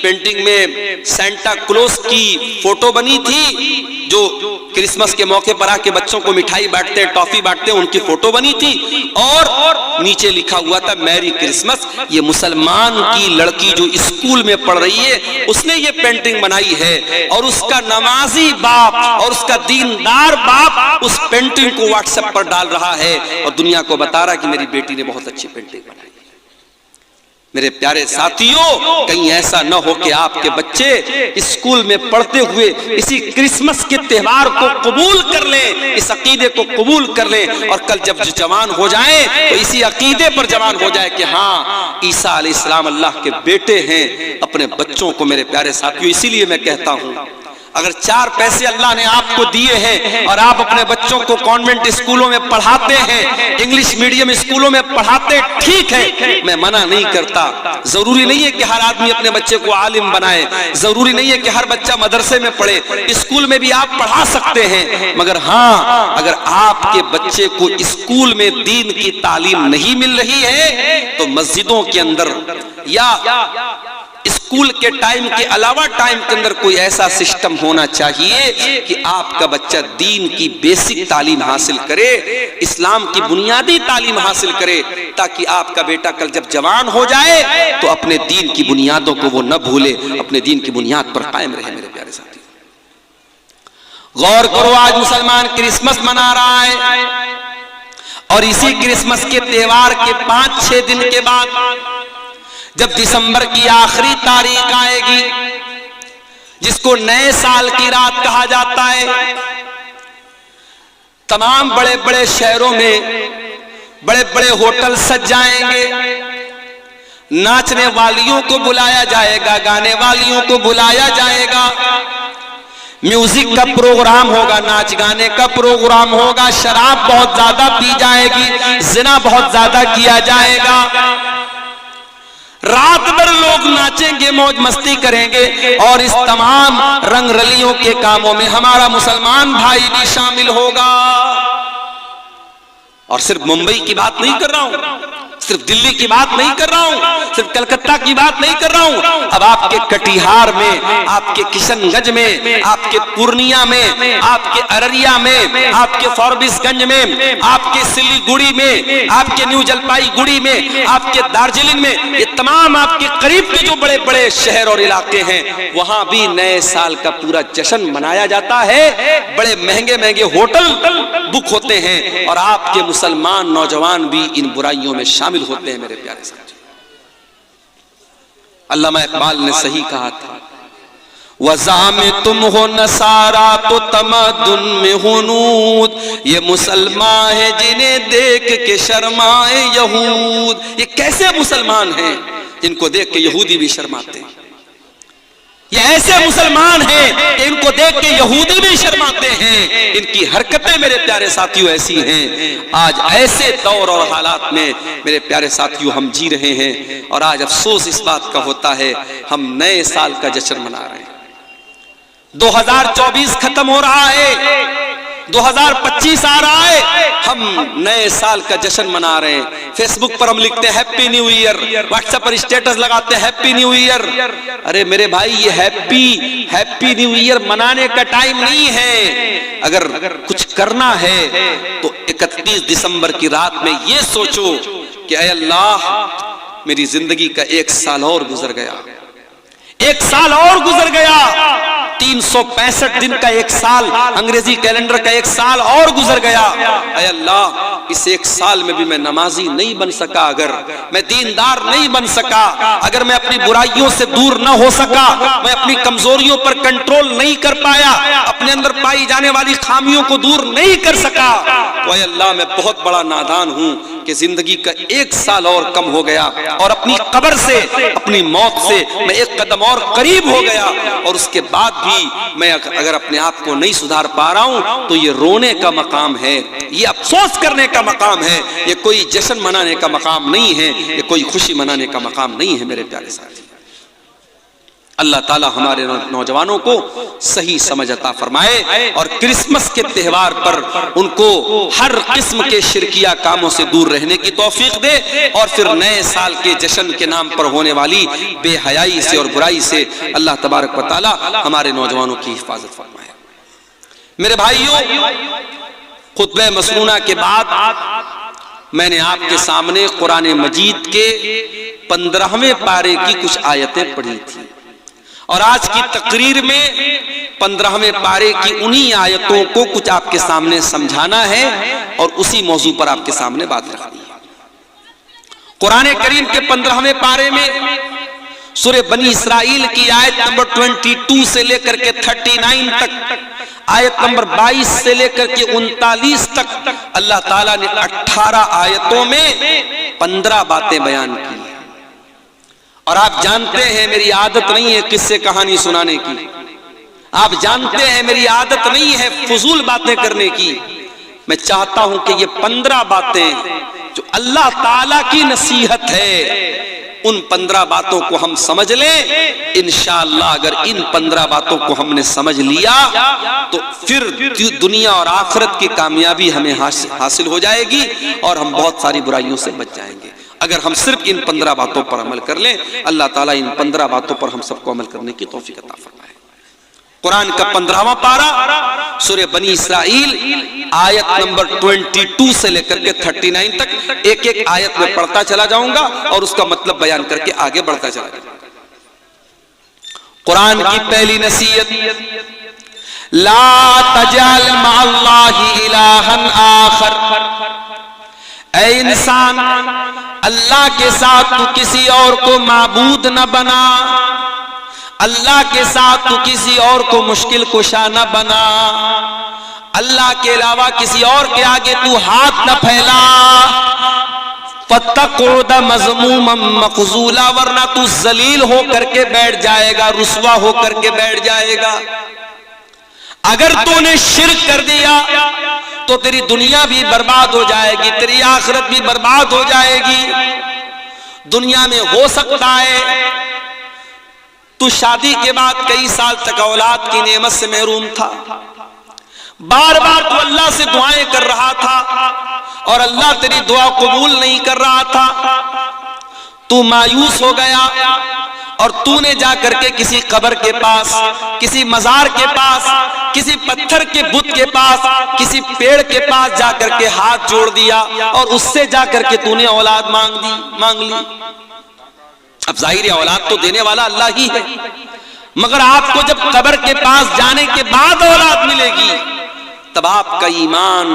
A: पेंटिंग में सेंटा क्लॉज की फोटो बनी थी, जो क्रिसमस के मौके पर आके बच्चों को मिठाई बांटते हैं, टॉफी बांटते हैं, उनकी फोटो बनी थी। और नीचे लिखा हुआ था मैरी क्रिसमस। ये मुसलमान की लड़की जो स्कूल में पढ़ रही है, उसने ये पेंटिंग बनाई है। और उसका नमाजी बाप और उसका दीनदार बाप उस पेंटिंग को व्हाट्सएप पर डाल रहा है और दुनिया को बता रहा है कि मेरी बेटी ने बहुत अच्छी पेंटिंग बनाई। मेरे प्यारे साथियों, कहीं ऐसा न हो कि आपके बच्चे स्कूल में पढ़ते हुए इसी क्रिसमस के त्योहार को कबूल कर लें, इस अकीदे को कबूल कर लें, और कल जब जवान हो जाएं तो इसी अकीदे पर जवान हो जाए कि हाँ, ईसा अलैहिस्सलाम अल्लाह के बेटे हैं। अपने बच्चों को मेरे प्यारे साथियों, इसीलिए मैं कहता हूं, अगर 4 पैसे अल्लाह ने आपको दिए हैं और आप अपने बच्चों को कॉन्वेंट स्कूलों में पढ़ाते हैं, इंग्लिश मीडियम स्कूलों में पढ़ाते, ठीक है, मैं मना नहीं करता। जरूरी नहीं है कि हर आदमी अपने बच्चे को आलिम बनाए, जरूरी नहीं है कि हर बच्चा मदरसे में पढ़े, स्कूल में भी आप पढ़ा सकते हैं। मगर हाँ, अगर आपके बच्चे को स्कूल में दीन की तालीम नहीं मिल रही है तो मस्जिदों के अंदर या स्कूल के टाइम के अलावा टाइम के अंदर कोई ऐसा सिस्टम होना चाहिए कि आपका बच्चा दीन की बेसिक तालीम हासिल करे, इस्लाम की बुनियादी तालीम हासिल करे, ताकि आपका बेटा कल जब जवान हो जाए तो अपने दीन की बुनियादों को वो न भूले, अपने दीन की बुनियाद पर कायम रहे। मेरे प्यारे साथी, गौर करो, आज मुसलमान क्रिसमस मना रहा है और इसी क्रिसमस के त्योहार के 5-6 दिन के बाद जब दिसंबर की आखिरी तारीख आएगी, जिसको नए साल की रात कहा जाता है, तमाम बड़े बड़े शहरों में बड़े बड़े होटल सज जाएंगे, नाचने वालियों को बुलाया जाएगा, गाने वालियों को बुलाया जाएगा, म्यूजिक का प्रोग्राम होगा, नाच गाने का प्रोग्राम होगा, शराब बहुत ज्यादा पी जाएगी, जिना बहुत ज्यादा किया जाएगा, रात भर लोग नाचेंगे, मौज मस्ती करेंगे, और इस तमाम रंग रलियों के कामों में हमारा मुसलमान भाई भी शामिल होगा। और सिर्फ मुंबई की बात नहीं कर रहा हूं, सिर्फ दिल्ली की बात नहीं कर रहा हूं, सिर्फ कलकत्ता की बात नहीं कर रहा हूं, अब आपके कटिहार में, आपके किशनगंज में, आपके पूर्णिया में, आपके अररिया में, आपके फॉरबिसगंज में, आपके सिलीगुड़ी में, आपके न्यू जलपाईगुड़ी में, आपके दार्जिलिंग में, ये तमाम आपके करीब के जो बड़े बड़े शहर और इलाके हैं, वहां भी नए साल का पूरा जश्न मनाया जाता है। बड़े महंगे महंगे होटल बुक होते हैं और आपके मुसलमान नौजवान भी इन बुराइयों में शामिल होते हैं। मेरे प्यारे साथी, अल्लामा इकबाल ने सही कहा था, वज़ा में तुम हो नसारा तो तमद्दुन में हुनूद, ये मुसलमान है जिन्हें देख के शर्माए यहूद। ये कैसे मुसलमान हैं जिनको देख के यहूदी भी शर्माते हैं? ये ऐसे मुसलमान हैं कि इनको देख के यहूदी भी शर्माते हैं। इनकी हरकतें मेरे प्यारे साथियों ऐसी हैं। आज ऐसे दौर और हालात में मेरे प्यारे साथियों हम जी रहे हैं, और आज अफसोस इस बात का होता है, हम नए साल का जश्न मना रहे हैं। 2024 खत्म हो रहा है, 2025 आ रहा है, हम नए साल का जश्न मना रहे हैं। फेसबुक पर हम लिखते हैं हैप्पी न्यू ईयर, व्हाट्सएप पर स्टेटस लगाते हैं हैप्पी न्यू ईयर। अरे मेरे भाई, ये हैप्पी न्यू ईयर मनाने का टाइम नहीं है। अगर कुछ करना है तो 31 दिसंबर की रात में ये सोचो कि ऐ अल्लाह, मेरी जिंदगी का 1 साल और गुजर गया, 1 साल और गुजर गया, 365 दिन का 1 साल, अंग्रेजी कैलेंडर का 1 साल और गुजर गया। ऐ अल्लाह, इस 1 साल में भी मैं नमाजी नहीं बन सका, अगर मैं दीनदार नहीं बन सका, अगर मैं अपनी बुराइयों से दूर न हो सका, मैं अपनी कमजोरियों पर कंट्रोल नहीं कर पाया, अपने अंदर पाई जाने वाली खामियों को दूर नहीं कर सका, तो ऐ अल्लाह, मैं बहुत बड़ा नादान हूं कि जिंदगी का 1 साल और कम हो गया, और अपनी कब्र से, अपनी मौत से मैं 1 कदम और करीब हो गया, और उसके बाद भी मैं अगर अपने आप को नहीं सुधार पा रहा हूं तो ये रोने का मकाम है, ये अफसोस करने का मकाम है, ये कोई जश्न मनाने का मकाम नहीं है, ये कोई खुशी मनाने का मकाम नहीं है। मेरे प्यारे साथी, अल्लाह ताला हमारे नौजवानों को सही समझ अता फरमाए और क्रिसमस के त्योहार पर उनको हर किस्म के शिरकिया कामों से दूर रहने की तौफीक दे, और फिर नए साल के जश्न के नाम पर होने वाली बेहयाई से और बुराई से अल्लाह तबारक व तआला हमारे नौजवानों की हिफाजत फरमाए। मेरे भाइयों, खुतबे मसनूना के बाद मैंने आपके सामने कुरान मजीद के 15वें पारे की कुछ आयतें पढ़ी थी, और आज की तकरीर में 15वें पारे की उन्हीं आयतों को कुछ आपके सामने समझाना है और उसी मौजू पर आपके सामने बात रखनी है। कुरान करीम के 15वें पारे में सूरह बनी इस्राइल की आयत नंबर 22 से लेकर के 39 तक, आयत नंबर 22 से लेकर के 39 तक अल्लाह ताला ने 18 आयतों में 15 बातें बयान की। और आप जानते हैं मेरी आदत नहीं है किस्से कहानी सुनाने की, आप जानते हैं मेरी आदत नहीं है फजूल बातें करने की। मैं चाहता हूं कि ये 15 बातें जो अल्लाह ताला की नसीहत है, उन 15 बातों को हम समझ लें। इंशाअल्लाह अगर इन 15 बातों को हमने समझ लिया तो फिर दुनिया और आखिरत की कामयाबी हमें हासिल हो जाएगी और हम बहुत सारी बुराइयों से बच जाएंगे। अगर हम सिर्फ इन 15 बातों पर अमल कर लें, अल्लाह ताला इन 15 बातों पर हम सबको अमल करने की तौफीक अता फरमाए। कुरान का 15वां पारा सूरह बनी इस्राइल आयत नंबर 22 से लेकर के 39 तक एक एक आयत में पढ़ता चला जाऊंगा और उसका मतलब बयान करके आगे बढ़ता चला जाऊंगा। कुरान की पहली नसीहत, ला तजअल मअल्लाहि इलाहन आखर। ऐ इंसान, अल्लाह के साथ तू किसी और को माबूद न बना, अल्लाह के साथ तू किसी और को मुश्किल कुशा न बना, अल्लाह के अलावा किसी और के आगे तू हाथ न फैला। फतक़ुद मज़मूमम मख़ज़ूला, वरना तू जलील होकर के बैठ जाएगा, रुसवा होकर के बैठ जाएगा। अगर तूने शिर्क कर दिया तो तेरी दुनिया भी बर्बाद हो जाएगी, तेरी आखिरत भी बर्बाद हो जाएगी। दुनिया में हो सकता है तू शादी के बाद कई साल तक औलाद की नेमत से महरूम था, बार बार तू अल्लाह से दुआएं कर रहा था और अल्लाह तेरी दुआ कबूल नहीं कर रहा था। तू मायूस हो गया और तूने जाकर के किसी कब्र के पास, किसी मजार के पास, किसी पत्थर के बुत के पास, किसी पेड़ के पास जाकर के हाथ जोड़ दिया और उससे जाकर के तूने औलाद मांग ली। अब जाहिर है औलाद तो देने वाला अल्लाह ही है, मगर आपको जब कब्र के पास जाने के बाद औलाद मिलेगी तब आपका ईमान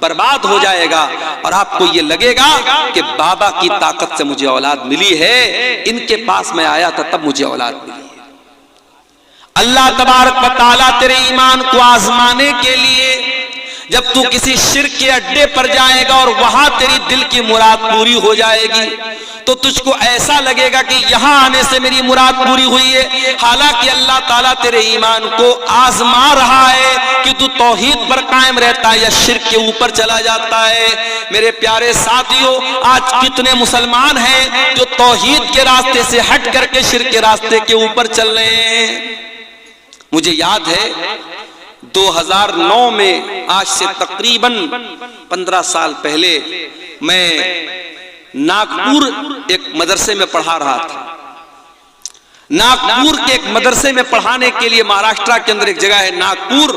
A: बर्बाद हो जाएगा और आपको ये लगेगा कि बाबा की ताकत से मुझे औलाद मिली है, इनके पास मैं आया था तब मुझे औलाद मिली है। अल्लाह तबारक व तआला तेरे ईमान को आजमाने के लिए जब तू किसी शिर्क के अड्डे पर जाएगा और वहां तेरी दिल की मुराद पूरी हो जाएगी तो तुझको ऐसा लगेगा कि यहां आने से मेरी मुराद पूरी हुई है। हालांकि अल्लाह ताला तेरे ईमान को आजमा रहा है कि तू तौहीद पर कायम रहता है या शिर्क के ऊपर चला जाता है। मेरे प्यारे साथियों, आज कितने मुसलमान हैं जो तौहीद के रास्ते से हट करके शिर्क के रास्ते के ऊपर चल रहे हैं। मुझे याद है 2009 में, आज से तकरीबन 15 साल पहले, मैं नागपुर एक मदरसे में पढ़ा रहा था। नागपुर के एक मदरसे में पढ़ाने के लिए, महाराष्ट्र के अंदर एक जगह है नागपुर,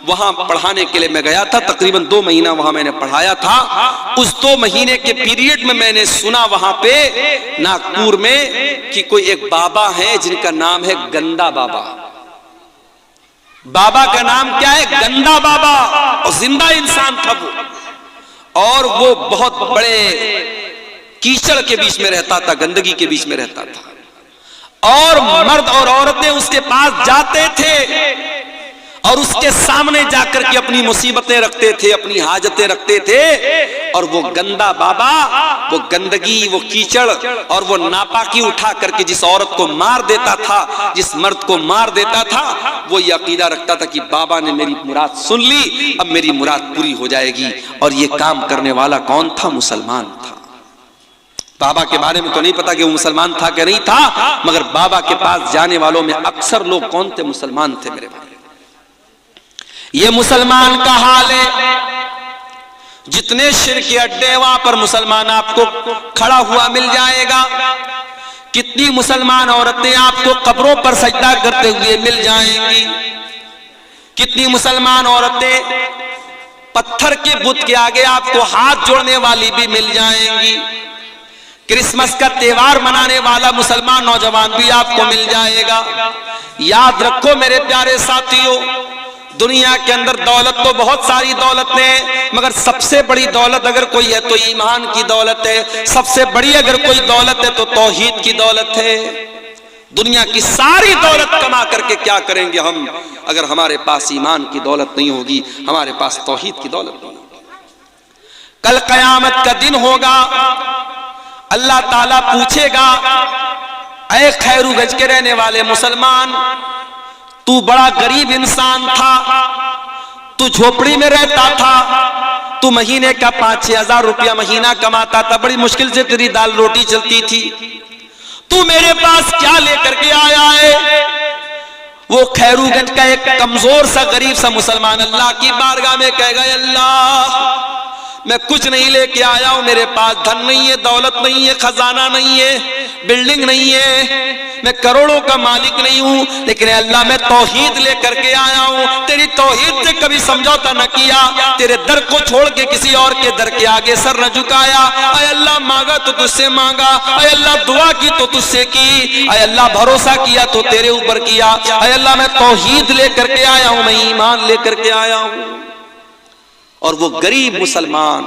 A: वहां पढ़ाने के लिए मैं गया था। तकरीबन 2 महीना वहां मैंने पढ़ाया था। उस 2 महीने के पीरियड में मैंने सुना वहां पे नागपुर में कि कोई एक बाबा है जिनका नाम है गंदा बाबा। बाबा का नाम क्या है? गंदा बाबा। और जिंदा इंसान था वो, और वो बहुत बड़े कीचड़ के बीच में रहता था, गंदगी के बीच में रहता था, और मर्द और औरतें उसके पास जाते थे और उसके सामने जाकर के अपनी मुसीबतें रखते थे, अपनी हाजतें रखते थे। और वो गंदा बाबा, वो गंदगी, वो कीचड़ और वो नापाकी उठा करके जिस औरत को मार देता था, जिस मर्द को मार देता था, वो ये अकीदा रखता था कि बाबा ने मेरी मुराद सुन ली, अब मेरी मुराद पूरी हो जाएगी। और ये काम करने वाला कौन था? मुसलमान था। बाबा के बारे में तो नहीं पता कि वो मुसलमान था कि नहीं था, मगर बाबा के पास जाने वालों में अक्सर लोग कौन थे? मुसलमान थे। मेरे भाई, ये मुसलमान का हाल है। जितने शिर्क के अड्डे वहां पर मुसलमान आपको खड़ा हुआ मिल जाएगा। कितनी मुसलमान औरतें आपको कब्रों पर सजदा करते हुए मिल जाएंगी। कितनी मुसलमान औरतें पत्थर के बुत के आगे आपको हाथ जोड़ने वाली भी मिल जाएंगी। क्रिसमस का त्योहार मनाने वाला मुसलमान नौजवान भी आपको मिल जाएगा। याद रखो मेरे प्यारे साथियों, दुनिया के अंदर दौलत तो बहुत सारी दौलत है, मगर सबसे बड़ी दौलत अगर कोई है तो ईमान की दौलत है। सबसे बड़ी अगर कोई दौलत है तो तौहीद की दौलत है। दुनिया की सारी दौलत कमा करके क्या करेंगे हम अगर हमारे पास ईमान की दौलत नहीं होगी, हमारे पास तौहीद की दौलत नहीं होगी। कल कयामत का दिन होगा, अल्लाह ताला पूछेगा, ऐ खैरूगंज के रहने वाले मुसलमान, तू बड़ा गरीब इंसान था, तू झोपड़ी में रहता था, तू महीने का 5-6 हजार रुपया महीना कमाता था, बड़ी मुश्किल से तेरी दाल रोटी चलती थी, तू मेरे पास क्या लेकर के आया है? वो खैरूगंज का एक कमजोर सा गरीब सा मुसलमान अल्लाह की बारगाह में कहेगा, अल्लाह मैं कुछ नहीं लेके आया हूं, मेरे पास धन नहीं है, दौलत नहीं है, खजाना नहीं है, बिल्डिंग नहीं है, मैं करोड़ों का मालिक नहीं हूं, लेकिन अल्लाह मैं तौहीद लेकर के आया हूं। तेरी तौहीद से कभी समझौता न किया, तेरे दर को छोड़ के किसी और के दर के आगे सर न झुकाया। अय अल्लाह मांगा तो तुझसे मांगा, अय अल्लाह दुआ की तो तुझसे की, अय अल्लाह भरोसा किया तो तेरे ऊपर किया। अय अल्लाह मैं तौहीद लेकर के आया हूं, मैं ईमान लेकर के आया हूं। और वो गरीब मुसलमान,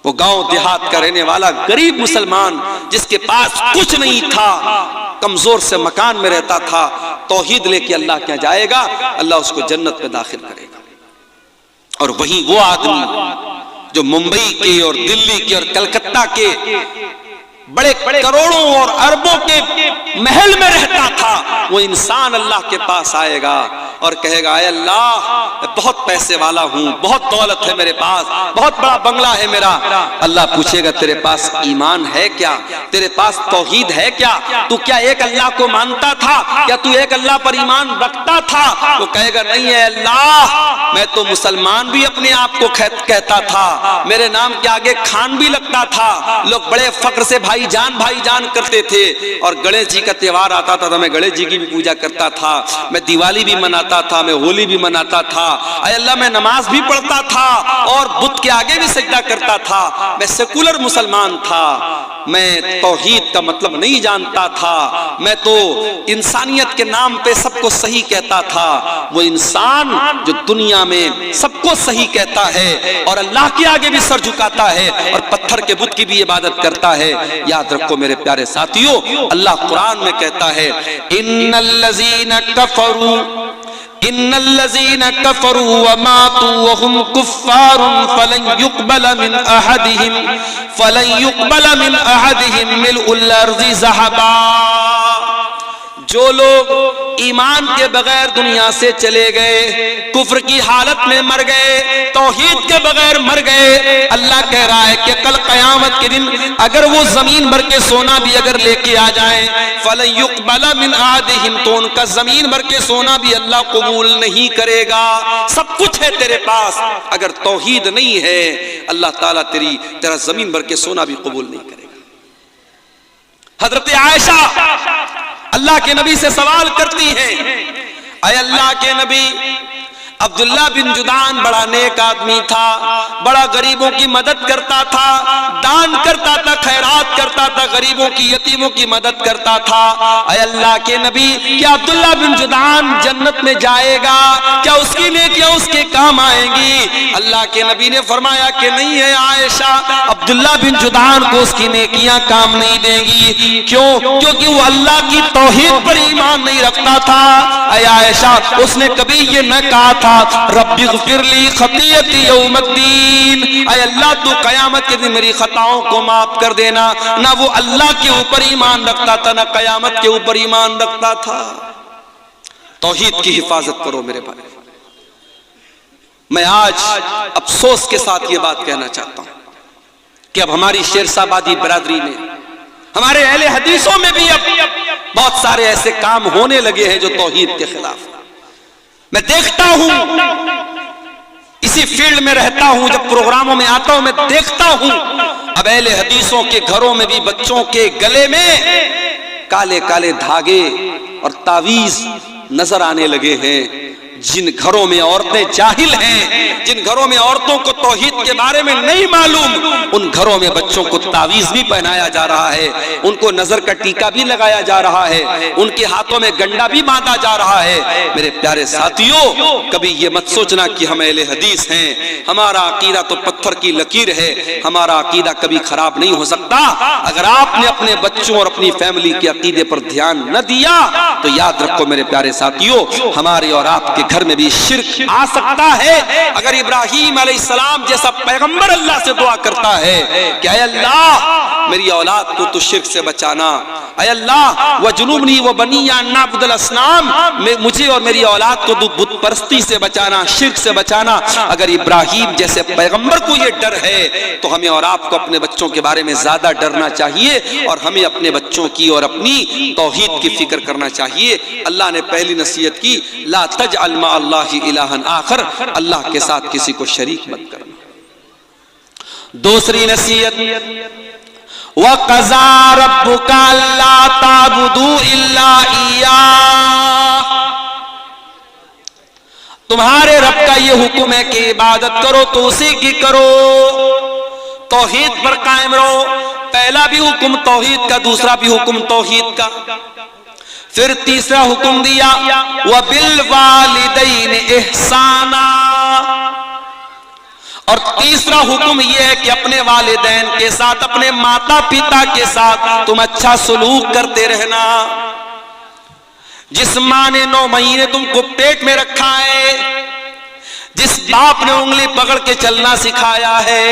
A: वो गांव देहात का रहने वाला गरीब मुसलमान जिसके पास कुछ नहीं था, कमजोर से मकान में रहता था, तौहीद लेके अल्लाह क्या जाएगा, अल्लाह उसको जन्नत में दाखिल करेगा। और वहीं वो आदमी जो मुंबई के और दिल्ली के और कलकत्ता के बड़े करोड़ों और अरबों के महल में रहता था, वो इंसान अल्लाह के पास आएगा और कहेगा, अय अल्लाह मैं बहुत पैसे वाला हूं, बहुत दौलत है मेरे पास, बहुत बड़ा बंगला है मेरा। अल्लाह पूछेगा, तेरे पास ईमान है क्या? तेरे पास तौहीद है क्या? तू क्या एक अल्लाह को मानता था? क्या तू एक अल्लाह पर ईमान रखता था? वो कहेगा, नहीं है अल्लाह, मैं तो मुसलमान भी अपने आप को कहता था, मेरे नाम के आगे खान भी लगता था, लोग बड़े फक्र से भाईजान करते थे, और गणेश जी का त्योहार आता था तो मैं गणेश जी की भी पूजा करता था, मैं दिवाली भी मनाता था, मैं होली भी मनाता था, अय अल्लाह मैं नमाज भी पढ़ता था और बुत के आगे भी सजदा करता था, मैं सेकुलर मुसलमान था, मैं तौहीद का मतलब नहीं जानता था, मैं तो इंसानियत के नाम पे सबको सही कहता था। वो इंसान जो दुनिया में सबको सही कहता है और अल्लाह के आगे भी सर झुकाता है और पत्थर के बुत की भी इबादत करता है, याद रखो मेरे प्यारे साथियों, अल्लाह कुरान में कहता है, इन्नल्लज़ीना कफरू व मातू व हुम कुफ्फारुन फलन युक़बल मिन अहदिहिम मिल्उल अर्ज़ि ज़हबा। जो लोग ईमान के बगैर दुनिया से चले गए, कुफ्र की हालत में मर गए, तौहीद के बगैर मर गए, अल्लाह कह रहा है कि कल कयामत के दिन अगर वो जमीन भर के सोना भी अगर लेके आ जाए, फलन युक़बल मिन अहदिहिम, तो उनका जमीन भर के सोना भी अल्लाह कबूल नहीं करेगा। सब कुछ है तेरे पास, अगर तौहीद नहीं है अल्लाह ताला तेरा जमीन भर के सोना भी कबूल नहीं करेगा। हजरत आयशा अल्लाह के नबी से सवाल करती हैं, अय अल्लाह के नबी, अब्दुल्ला बिन जुदान बड़ा नेक आदमी था, बड़ा गरीबों की मदद करता था, दान करता था, खैरात करता था, गरीबों की यतीमों की मदद करता था। अय अल्लाह के नबी, क्या अब्दुल्ला बिन जुदान जन्नत में जाएगा? क्या उसकी नेकियां उसके काम आएंगी? अल्लाह के नबी ने फरमाया कि नहीं है आयशा, अब्दुल्ला बिन जुदान को उसकी नेकियां काम नहीं देंगी। क्यों? क्योंकि वो अल्लाह की तौहीद पर ईमान नहीं रखता था। अय आयशा, उसने कभी ये न कहा था, रब्बिग़फिरली खतीयती यौमद्दीन, अय अल्लाह तू कयामत के दिन मेरी खताओं को माफ कर देना। ना वो अल्लाह के ऊपर ईमान रखता था, ना कयामत के ऊपर ईमान रखता था। तौहीद की हिफाजत करो मेरे भाई। मैं आज अफसोस के साथ ये बात कहना चाहता हूं कि अब हमारी शेरशाहबादी बिरादरी में, हमारे अहले हदीसों में भी अब बहुत सारे ऐसे काम होने लगे हैं जो तौहीद के खिलाफ। मैं देखता हूं, इसी फील्ड में रहता हूं, जब प्रोग्रामों में आता हूं मैं देखता हूं अब अहले हदीसों के घरों में भी बच्चों के गले में काले काले धागे और तावीज नजर आने लगे हैं। जिन घरों में औरतें जाहिल हैं, जिन घरों में औरतों को तौहीद के बारे में नहीं मालूम, उन घरों में बच्चों को तावीज भी पहनाया जा रहा है, उनको नजर का टीका भी लगाया जा रहा है, उनके हाथों में गंडा भी बांधा जा रहा है। मेरे प्यारे साथियों, कभी ये मत सोचना कि हम अहले हदीस हैं, हमारा अकीदा तो पत्थर की लकीर है, हमारा अकीदा कभी खराब नहीं हो सकता। अगर आपने अपने बच्चों और अपनी फैमिली के अकीदे पर ध्यान न दिया तो याद रखो मेरे प्यारे साथियों, हमारे और आपके घर में भी शिर्क आ सकता है। अगर इब्राहीम अलैहिस्सलाम जैसा पैगंबर अल्लाह से दुआ करता है कि ऐ अल्लाह मेरी औलाद को तो शिर्क से बचाना, ऐ अल्लाह वजुनूबनी व बनिया नाबुदल असनाम, मुझे और मेरी औलाद को बुत परस्ती से बचाना, शिर्क से बचाना। अगर इब्राहीम जैसे पैगंबर को ये डर है तो हमें और आपको अपने बच्चों के बारे में ज्यादा डरना चाहिए और हमें अपने बच्चों की और अपनी तौहीद की फिक्र करना चाहिए। अल्लाह ने पहली नसीहत की, ला तजअल मा अल्लाहि इलाहन आखर, अल्लाह के साथ किसी को शरीक मत करना। दूसरी नसीहत, व क़ज़ा रब्बुका अल्ला ताबुदू इल्ला इय्याह, तुम्हारे रब का ये हुक्म है कि इबादत करो तो उसी की करो, तौहीद पर कायम रहो। पहला भी हुक्म तौहीद का, दूसरा भी हुक्म तौहीद का। फिर तीसरा हुक्म दिया, व बिल वालिदैन इहसाना, और तीसरा हुक्म यह है कि अपने वालिदैन के साथ, अपने माता पिता के साथ तुम अच्छा सलूक करते रहना। जिस माँ ने 9 महीने तुमको पेट में रखा है, जिस बाप ने उंगली पकड़ के चलना सिखाया है,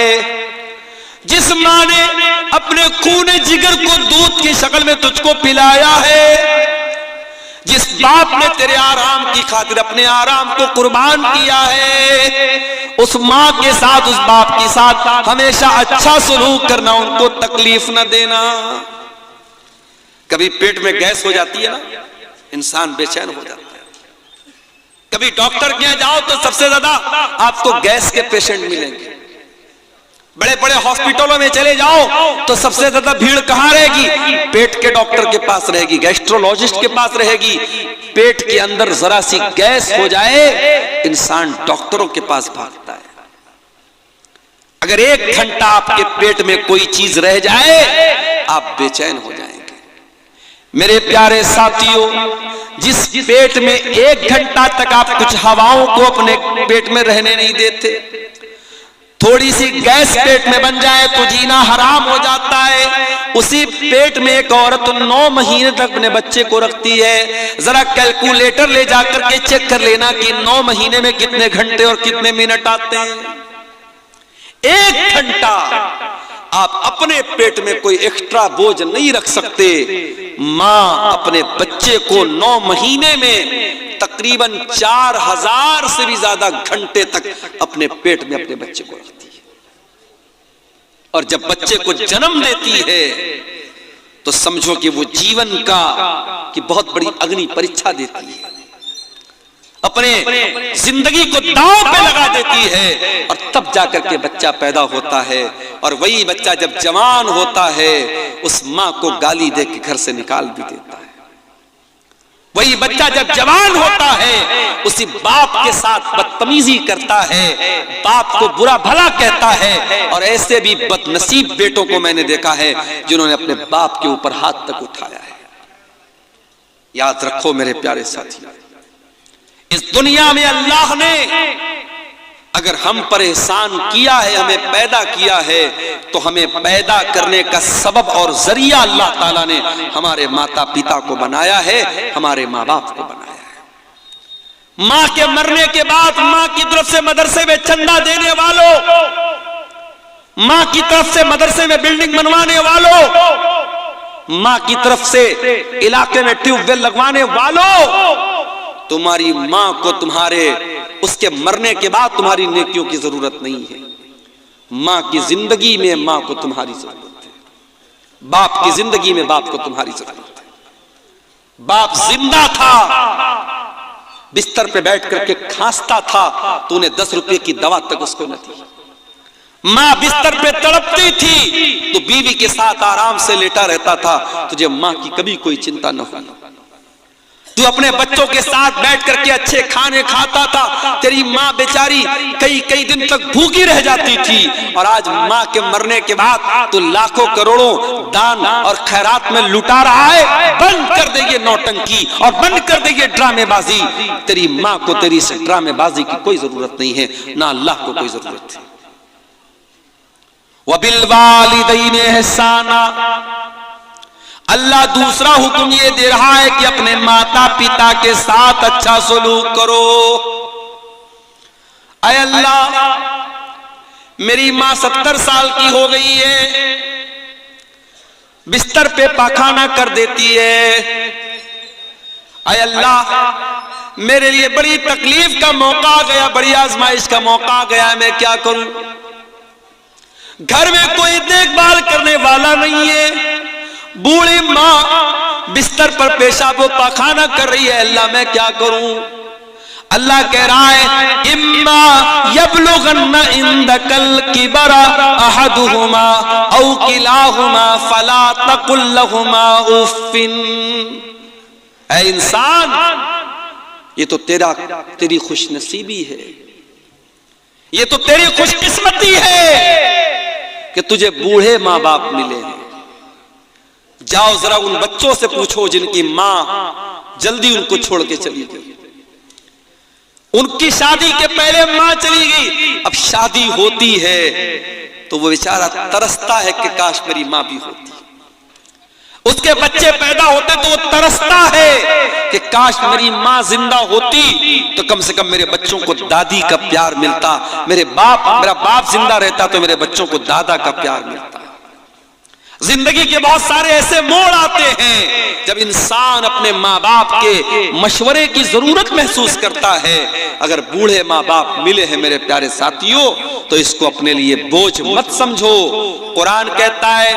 A: जिस माँ ने अपने खून जिगर को दूध की शक्ल में तुझको पिलाया है, जिस बाप ने तेरे आराम की खातिर अपने आराम को कुर्बान किया है, उस माँ के साथ, उस बाप के साथ हमेशा अच्छा सलूक करना, उनको तकलीफ न देना। कभी पेट में गैस हो जाती है ना, इंसान बेचैन हो जाता है। कभी डॉक्टर के यहाँ जाओ तो सबसे ज्यादा आपको गैस के पेशेंट मिलेंगे। बड़े बड़े हॉस्पिटलों में चले जाओ तो सबसे ज्यादा भीड़ कहां रहेगी? पेट के डॉक्टर के पास रहेगी, गैस्ट्रोलॉजिस्ट के पास रहेगी। पेट के अंदर जरा सी गैस हो जाए, इंसान डॉक्टरों के पास भागता है। अगर 1 घंटा आपके पेट में कोई चीज रह जाए, आप बेचैन हो जाएंगे। मेरे प्यारे साथियों, जिस पेट में 1 घंटा तक आप कुछ हवाओं को अपने पेट में रहने नहीं देते, थोड़ी सी गैस पेट में बन जाए तो जीना हराम हो जाता है। उसी पेट में एक औरत 9 महीने तक अपने बच्चे को रखती है। जरा कैलकुलेटर ले जाकर के चेक कर लेना कि 9 महीने में कितने घंटे और कितने मिनट आते हैं। 1 घंटा आप अपने पेट में कोई एक्स्ट्रा बोझ नहीं रख सकते। माँ अपने बच्चे को 9 महीने में तकरीबन 4000 से भी ज्यादा घंटे तक अपने पेट में अपने बच्चे को रखती है, और जब बच्चे को जन्म देती है तो समझो कि वो जीवन की बहुत बड़ी अग्नि परीक्षा देती है, अपने जिंदगी को दांव पे लगा देती है, और तब जाकर के बच्चा पैदा होता है। और वही बच्चा जब जवान होता है, उस माँ को गाली दे के घर से निकाल भी देता है। वही बच्चा जब जवान होता है, उसी बाप के साथ बदतमीजी करता है, बाप को बुरा भला कहता है। और ऐसे भी बदनसीब बेटों को मैंने देखा है जिन्होंने अपने बाप के ऊपर हाथ तक उठाया है। याद रखो मेरे प्यारे साथियों, इस दुनिया में अल्लाह ने अगर हम पर एहसान किया है, हमें पैदा किया है, तो हमें पैदा करने का सबब और जरिया अल्लाह ताला ने हमारे माता पिता को बनाया है, हमारे माँ बाप को बनाया है। माँ के मरने के बाद माँ की तरफ से मदरसे में चंदा देने वालों, माँ की तरफ से मदरसे में बिल्डिंग बनवाने वालों, माँ की तरफ से इलाके में ट्यूबवेल लगवाने वालों, तुम्हारी माँ को तुम्हारे उसके मरने के बाद तुम्हारी नेकियों की जरूरत नहीं है। माँ की जिंदगी में माँ को तुम्हारी जरूरत है, बाप की जिंदगी में बाप को तुम्हारी जरूरत है। बाप जिंदा था, बिस्तर पे बैठ करके खांसता था, तूने 10 रुपए की दवा तक उसको न दी। माँ बिस्तर पे तड़पती थी तो बीवी के साथ आराम से लेटा रहता था, तुझे माँ की कभी कोई चिंता न हुई। तू अपने बच्चों के साथ बैठ करके अच्छे खाने खाता था, तेरी माँ बेचारी कई कई दिन तक भूखी रह जाती थी, और आज माँ के मरने के बाद तू लाखों करोड़ों दान और खैरात में लुटा रहा है। बंद कर दे ये नौटंकी और बंद कर दे ये ड्रामेबाजी। तेरी माँ को तेरी इस ड्रामेबाजी की कोई जरूरत नहीं है, ना अल्लाह को कोई जरूरत है। वबिल वालिदैन एहसाना, अल्लाह दूसरा हुक्म ये दे रहा है कि अपने माता पिता के साथ अच्छा सलूक करो। ऐ अल्लाह, मेरी माँ 70 साल की हो गई है, बिस्तर पे पाखाना कर देती है। ऐ अल्लाह, मेरे लिए बड़ी तकलीफ का मौका आ गया, बड़ी आजमाइश का मौका आ गया, मैं क्या करूं? घर में कोई देखभाल करने वाला नहीं है, बूढ़ी माँ बिस्तर पर पेशाब व पाखाना कर रही है, अल्लाह मैं क्या करूं? अल्लाह कह रहा है इम्मा यबलुगन्ना इंदकल किबरा अहदुहुमा औ किलाहुमा फला तकुल लहुमा उफ्फिन। ऐ इंसान, ये तो तेरी खुशनसीबी है, ये तो तेरी खुशकिस्मती है कि तुझे बूढ़े माँ बाप मिले हैं। जाओ जरा उन बच्चों से पूछो जिनकी माँ जल्दी उनको छोड़ के चली गई, उनकी शादी के पहले माँ चली गई, अब शादी होती है तो वो बेचारा तरसता है कि काश मेरी माँ भी होती। उसके बच्चे पैदा होते तो वो तरसता है कि काश मेरी माँ जिंदा होती तो कम से कम मेरे बच्चों को दादी का प्यार मिलता, मेरा बाप जिंदा रहता तो मेरे बच्चों को दादा का प्यार मिलता। जिंदगी के बहुत सारे ऐसे मोड़ आते हैं जब इंसान अपने माँ बाप के मशवरे की जरूरत महसूस करता है। अगर बूढ़े माँ बाप मिले हैं मेरे प्यारे साथियों तो इसको अपने लिए बोझ मत समझो। कुरान कहता है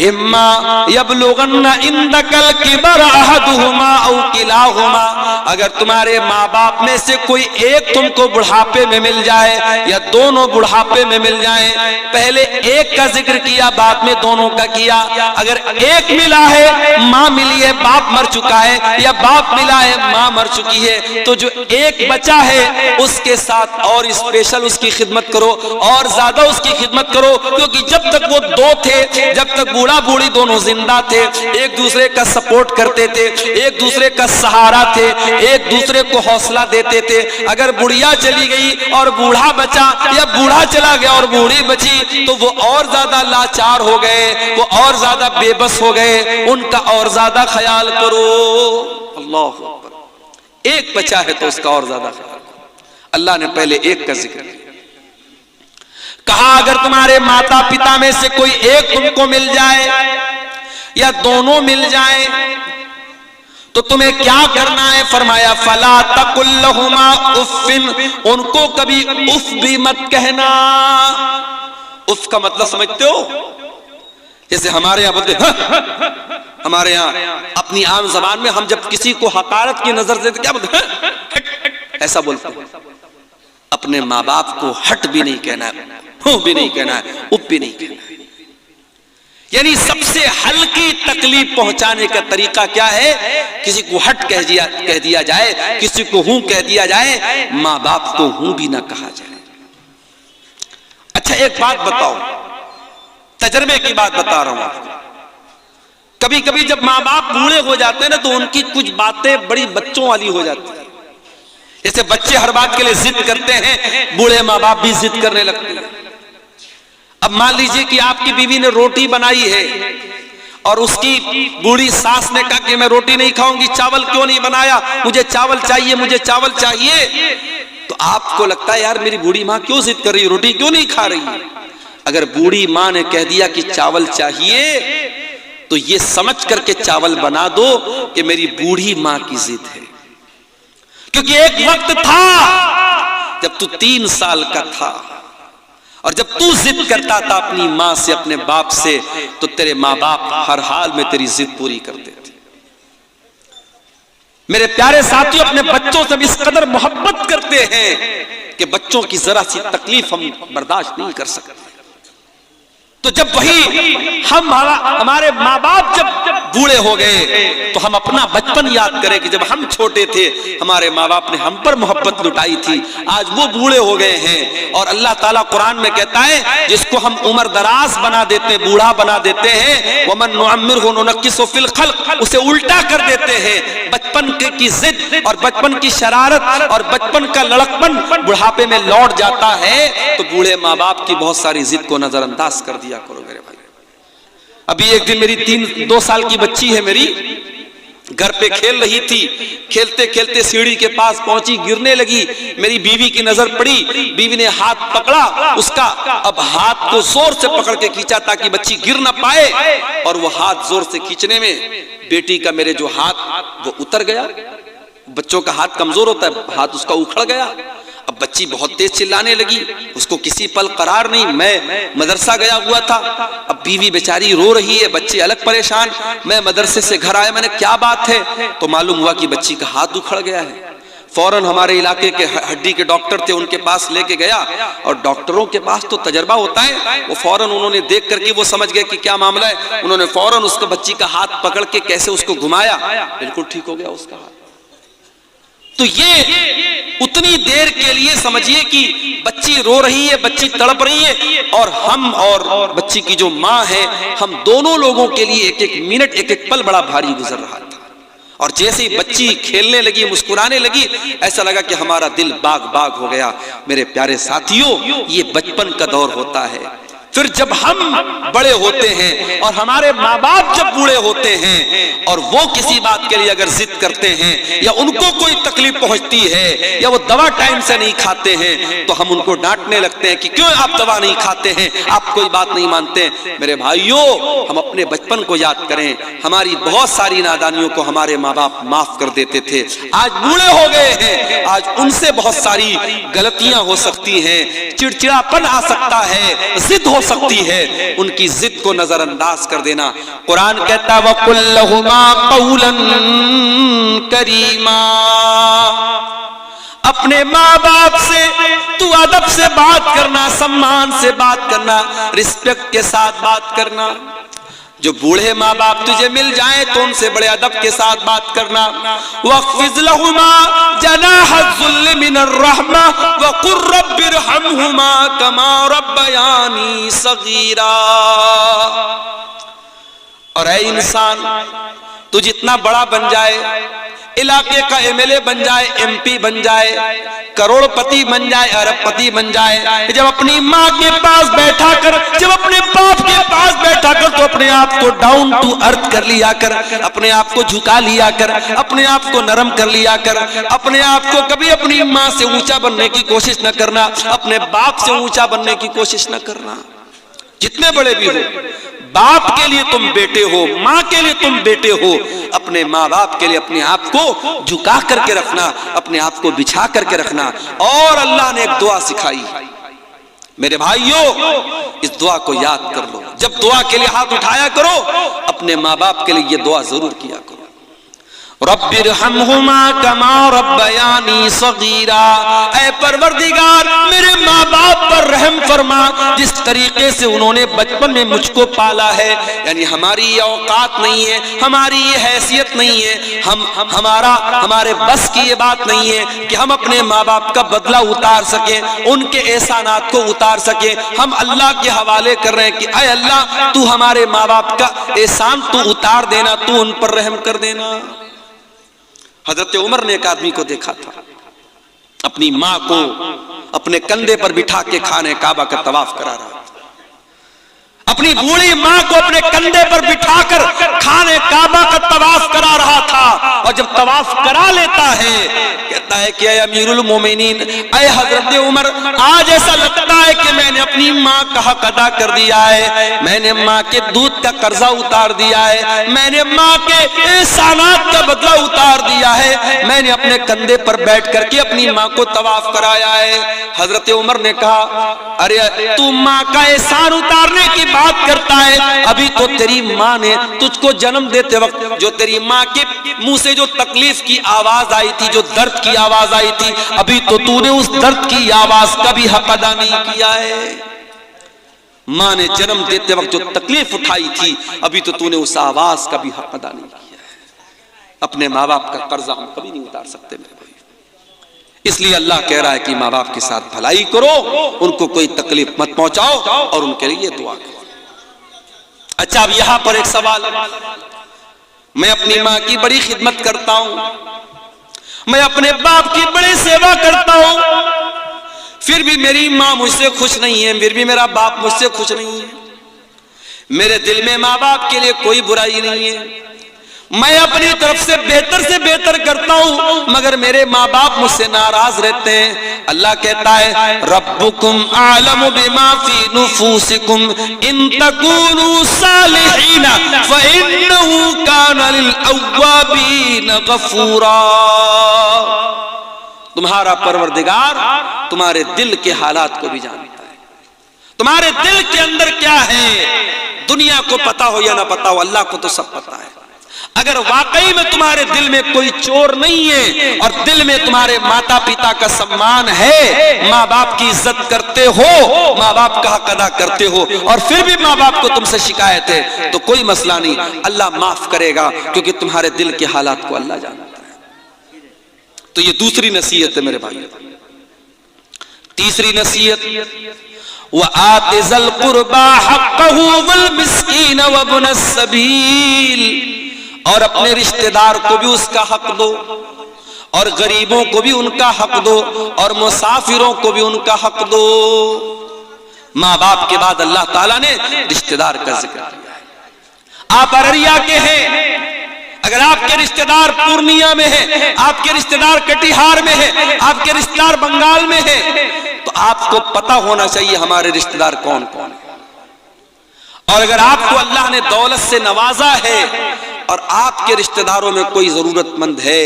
A: इम्मा यबलुगन्ना इंदकल किबर अहदुहुमा औ किलाहुमा, अगर तुम्हारे माँ बाप में से कोई एक तुमको बुढ़ापे में मिल जाए या दोनों बुढ़ापे में मिल जाए, पहले एक का जिक्र किया बाद में दोनों का किया। अगर एक मिला है, माँ मिली है बाप मर चुका है, या बाप मिला है माँ मर चुकी है, तो जो एक बचा है उसके साथ और स्पेशल उसकी खिदमत करो और ज्यादा उसकी खिदमत करो, क्योंकि जब तक वो दो थे, जब तक बूढ़ा बूढ़ी दोनों जिंदा थे, एक दूसरे का सपोर्ट करते थे, एक दूसरे का सहारा थे, एक दूसरे को हौसला देते थे। अगर बुढ़िया चली गई और बूढ़ा बचा या बूढ़ा चला गया और बूढ़ी बची तो वो और ज्यादा लाचार हो गए, वो और ज्यादा बेबस हो गए, उनका और ज्यादा ख्याल करो। अल्लाह अकबर। एक बचा है तो उसका और ज्यादा ख्याल करो। अल्लाह ने पहले एक का जिक्र किया, कहा अगर तुम्हारे माता पिता में से कोई एक तुमको मिल जाए या दोनों मिल जाए तो तुम्हें क्या करना है? फरमाया फला तकुल लहुमा उफ्फिन, उनको कभी उफ भी मत कहना। उफ का मतलब समझते हो? जैसे हमारे यहाँ बोलते हमारे यहाँ अपनी आम जबान में हम जब किसी को हकारत की नजर से क्या बोलते, ऐसा बोलते हैं। अपने माँ बाप को हट भी नहीं कहना है, हूं भी नहीं कहना है, उप भी नहीं कहना है। यानी सबसे हल्की तकलीफ पहुंचाने का तरीका क्या है? किसी को हट कह दिया जाए, किसी को हूं कह दिया जाए, माँ बाप को हूं भी ना कहा जाए। अच्छा एक बात बताओ, तजर्बे की बात बता रहा हूं आपको। कभी कभी जब माँ बाप बूढ़े हो जाते हैं ना तो उनकी कुछ बातें बड़ी बच्चों वाली हो जाती है। जैसे बच्चे हर बात के लिए जिद करते हैं, बूढ़े माँ बाप भी जिद करने लगते हैं। अब मान लीजिए कि आपकी बीवी ने रोटी बनाई है और उसकी बूढ़ी सास ने कहा कि मैं रोटी नहीं खाऊंगी, चावल क्यों नहीं बनाया, मुझे चावल चाहिए, मुझे चावल चाहिए। तो आपको लगता है यार मेरी बूढ़ी माँ क्यों जिद कर रही है, रोटी क्यों नहीं खा रही है? अगर बूढ़ी माँ ने कह दिया कि चावल चाहिए तो ये समझ करके चावल बना दो कि मेरी बूढ़ी माँ की जिद है। क्योंकि एक वक्त था जब तू 3 साल का था और जब तू जिद करता था अपनी माँ से, अपने बाप से, तो तेरे माँ बाप हर हाल में तेरी जिद पूरी करते थे। मेरे प्यारे साथियों, अपने बच्चों से भी इस कदर मोहब्बत करते हैं कि बच्चों की जरा सी तकलीफ हम बर्दाश्त नहीं कर सकते। तो जब वही हमारे माँ बाप जब बूढ़े हो गए तो हम अपना बचपन याद करें कि जब हम छोटे थे हमारे माँ बाप ने हम पर मोहब्बत लुटाई थी। आज वो बूढ़े हो गए हैं और अल्लाह ताला कुरान में कहता है जिसको हम उम्र दराज बना देते हैं, बूढ़ा बना देते हैं, वमन नुअम्मिरहु नुनक्किसहु फिल खल्क, उसे उल्टा कर देते हैं। बचपन की जिद और बचपन की शरारत और बचपन का लड़कपन बुढ़ापे में लौट जाता है। तो बूढ़े माँ बाप की बहुत सारी जिद को नजरअंदाज कर दिया करो मेरे भाई। अभी एक दिन मेरी 2 साल की बच्ची है मेरी, घर पे खेल रही थी, खेलते खेलते सीढ़ी के पास पहुंची, गिरने लगी। मेरी बीवी की नजर पड़ी, बीवी ने हाथ पकड़ा उसका, अब हाथ को जोर से पकड़ के खींचा ताकि बच्ची गिर ना पाए, और वो हाथ जोर से खींचने में बेटी का मेरे जो हाथ वो उतर गया। बच्चों का हाथ कमजोर होता है, हाथ उसका उखड़ गया। अब बच्ची बहुत तेज चिल्लाने लगी, उसको किसी पल करार नहीं। मैं मदरसा गया हुआ था, अब बीवी बेचारी रो रही है, बच्चे अलग परेशान। मैं मदरसे से घर आया, मैंने क्या बात है, तो मालूम हुआ कि बच्ची का हाथ उखड़ गया है। फौरन हमारे इलाके के हड्डी के डॉक्टर थे, उनके पास लेके गया, और डॉक्टरों के पास तो तजर्बा होता है। वो फौरन उन्होंने देख करके वो समझ गए कि क्या मामला है। उन्होंने फौरन उसको बच्ची का हाथ पकड़ के कैसे उसको घुमाया, बिल्कुल ठीक हो गया उसका हाथ। तो ये उतनी देर के लिए समझिए कि बच्ची रो रही है, बच्ची तड़प रही है, और हम और बच्ची की जो माँ है, हम दोनों लोगों के लिए एक एक मिनट एक एक पल बड़ा भारी गुजर रहा था। और जैसे ही बच्ची खेलने लगी, मुस्कुराने लगी, ऐसा लगा कि हमारा दिल बाग बाग हो गया। मेरे प्यारे साथियों, ये बचपन का दौर होता है। फिर जब हम बड़े होते हैं और हमारे माँ बाप जब बूढ़े होते हैं और वो किसी बात के लिए अगर जिद करते हैं या उनको कोई तकलीफ पहुंचती है या वो दवा टाइम से नहीं खाते हैं, तो हम उनको डांटने लगते हैं कि क्यों आप दवा नहीं खाते हैं, आप कोई बात नहीं मानते। मेरे भाइयों, हम अपने बचपन को याद करें। हमारी बहुत सारी नादानियों को हमारे माँ बाप माफ कर देते थे। आज बूढ़े हो गए हैं, आज उनसे बहुत सारी गलतियां हो सकती हैं, चिड़चिड़ापन आ सकता है, जिद हो सकती है। उनकी जिद को नजरअंदाज कर देना। कुरान कहता है वकुल लहुमा कौलन करीमा, अपने माँ बाप से तू अदब से बात करना, सम्मान से बात करना, रिस्पेक्ट के साथ बात करना। जो बूढ़े माँ बाप तुझे मिल जाए तो उनसे बड़े अदब के साथ बात करना। वक़्फ़िज़ लहुमा जनाहज़्ज़ुल्लि मिनर रहमा वक़ुर रब्बिरहमहुमा कमा रब्बयानी सगीरा। और ऐ इंसान, तू जितना बड़ा बन जाए, इलाके का एमएलए बन जाए, एमपी बन जाए, करोड़पति बन जाए, अरबपति बन जाए, जब अपनी माँ के पास बैठा कर, जब अपने बाप के पास बैठा कर, तो अपने आप को डाउन टू अर्थ कर लिया कर, अपने आप को झुका लिया कर, अपने आप को नरम कर लिया कर। अपने आप को कभी अपनी माँ से ऊंचा बनने की कोशिश न करना, अपने बाप से ऊंचा बनने की कोशिश न करना। जितने बड़े भी हो, बाप के लिए तुम बेटे हो, माँ के लिए तुम बेटे हो। अपने माँ बाप के लिए अपने आप को झुका करके रखना, अपने आप को बिछा करके रखना। और अल्लाह ने एक दुआ सिखाई, मेरे भाइयों, इस दुआ को याद कर लो। जब दुआ के लिए हाथ उठाया करो, अपने माँ बाप के लिए ये दुआ जरूर किया करो। रब्बिरहमहुमा कमा रब्बयानी सगीरा, ऐ परवरदिगार मेरे माँ बाप पर रहम फरमा, जिस तरीके से उन्होंने बचपन में मुझको पाला है। यानी हमारी ये औकात नहीं है, हमारी ये हैसियत नहीं है, हमारे बस की ये बात नहीं है कि हम अपने माँ बाप का बदला उतार सके, उनके एहसानात को उतार सके। हम अल्लाह के हवाले कर रहे हैं कि ऐ अल्लाह, तू हमारे माँ बाप का एहसान तू उतार देना, तू उन पर रहम कर देना। हजरत उमर ने एक आदमी को देखा था, अपनी माँ को अपने कंधे पर बिठा के खाने काबा का तवाफ करा रहा था। अपनी बूढ़ी माँ को अपने कंधे पर बिठाकर खाने काबा का तवाफ करा रहा था। और जब तवाफ करा लेता है, कहता है कि अमीरुल मोमिनीन, ऐ हजरत उमर, आज ऐसा लगता है कि मैंने अपनी माँ का हक अदा कर दिया है, मैंने माँ के दूध का कर्जा उतार दिया है, मैंने माँ के एहसानात का बदला उतार दिया है, मैंने अपने कंधे पर बैठ करके अपनी माँ को तवाफ कराया है। हजरत उमर ने कहा, अरे तू माँ का एहसान उतारने की बात करता है, अभी तो तेरी माँ ने तुझको जन्म देते वक्त जो तेरी माँ के मुंह से जो तकलीफ की आवाज आई थी, जो दर्द की आवाज आई थी, अभी तो तूने उस दर्द की आवाज का भी हक अदा नहीं किया है। माँ ने जन्म देते वक्त जो तकलीफ उठाई थी, अभी तो तूने उस आवाज का भी हक अदा नहीं किया है। अपने माँ बाप का कर्जा हम कभी नहीं उतार सकते मेरे भाई। इसलिए अल्लाह कह रहा है कि माँ बाप के साथ भलाई करो, उनको कोई तकलीफ मत पहुंचाओ और उनके लिए दुआ करो। अच्छा, अब यहां पर एक सवाल, मैं अपनी माँ की बड़ी खिदमत करता हूं, मैं अपने बाप की बड़ी सेवा करता हूं, फिर भी मेरी माँ मुझसे खुश नहीं है, फिर भी मेरा बाप मुझसे खुश नहीं है। मेरे दिल में माँ बाप के लिए कोई बुराई नहीं है, मैं अपनी तरफ से बेहतर करता हूं, मगर मेरे माँ बाप मुझसे नाराज रहते हैं। अल्लाह कहता है रब्बुकुम आलमु बिमा फी नुफूसिकुम इन तकूनु सालिहीना फइन्नहु काना लिल अव्वाबीन गफूरा। तुम्हारा परवरदिगार तुम्हारे दिल के हालात को भी जानता है, तुम्हारे दिल के अंदर क्या है। दुनिया को पता हो या ना पता हो, अल्लाह को तो सब पता है। अगर वाकई में तुम्हारे दिल में कोई चोर नहीं है और दिल में तुम्हारे माता पिता का सम्मान है, माँ बाप की इज्जत करते हो, माँ बाप का हक अदा करते हो, और फिर भी माँ बाप को तुमसे शिकायत है, तो कोई मसला नहीं, अल्लाह माफ करेगा, क्योंकि तुम्हारे दिल के हालात को अल्लाह जानता है। तो ये दूसरी नसीहत है मेरे भाई। तीसरी नसीहत, व आतिज़ल कुर्बा हक़्क़हु वल मिस्कीन व इब्न सबील, और अपने रिश्तेदार को भी उसका हक दो, और गरीबों को भी उनका हक दो, और मुसाफिरों को भी उनका हक दो। माँ बाप के बाद अल्लाह ताला ने रिश्तेदार का जिक्र किया है। आप अररिया के हैं, अगर आपके रिश्तेदार पूर्णिया में है, आपके रिश्तेदार कटिहार में है, आपके रिश्तेदार बंगाल में है, तो आपको पता होना चाहिए हमारे रिश्तेदार कौन कौन है। और अगर आपको अल्लाह ने दौलत से नवाजा है और आपके रिश्तेदारों में कोई जरूरतमंद है,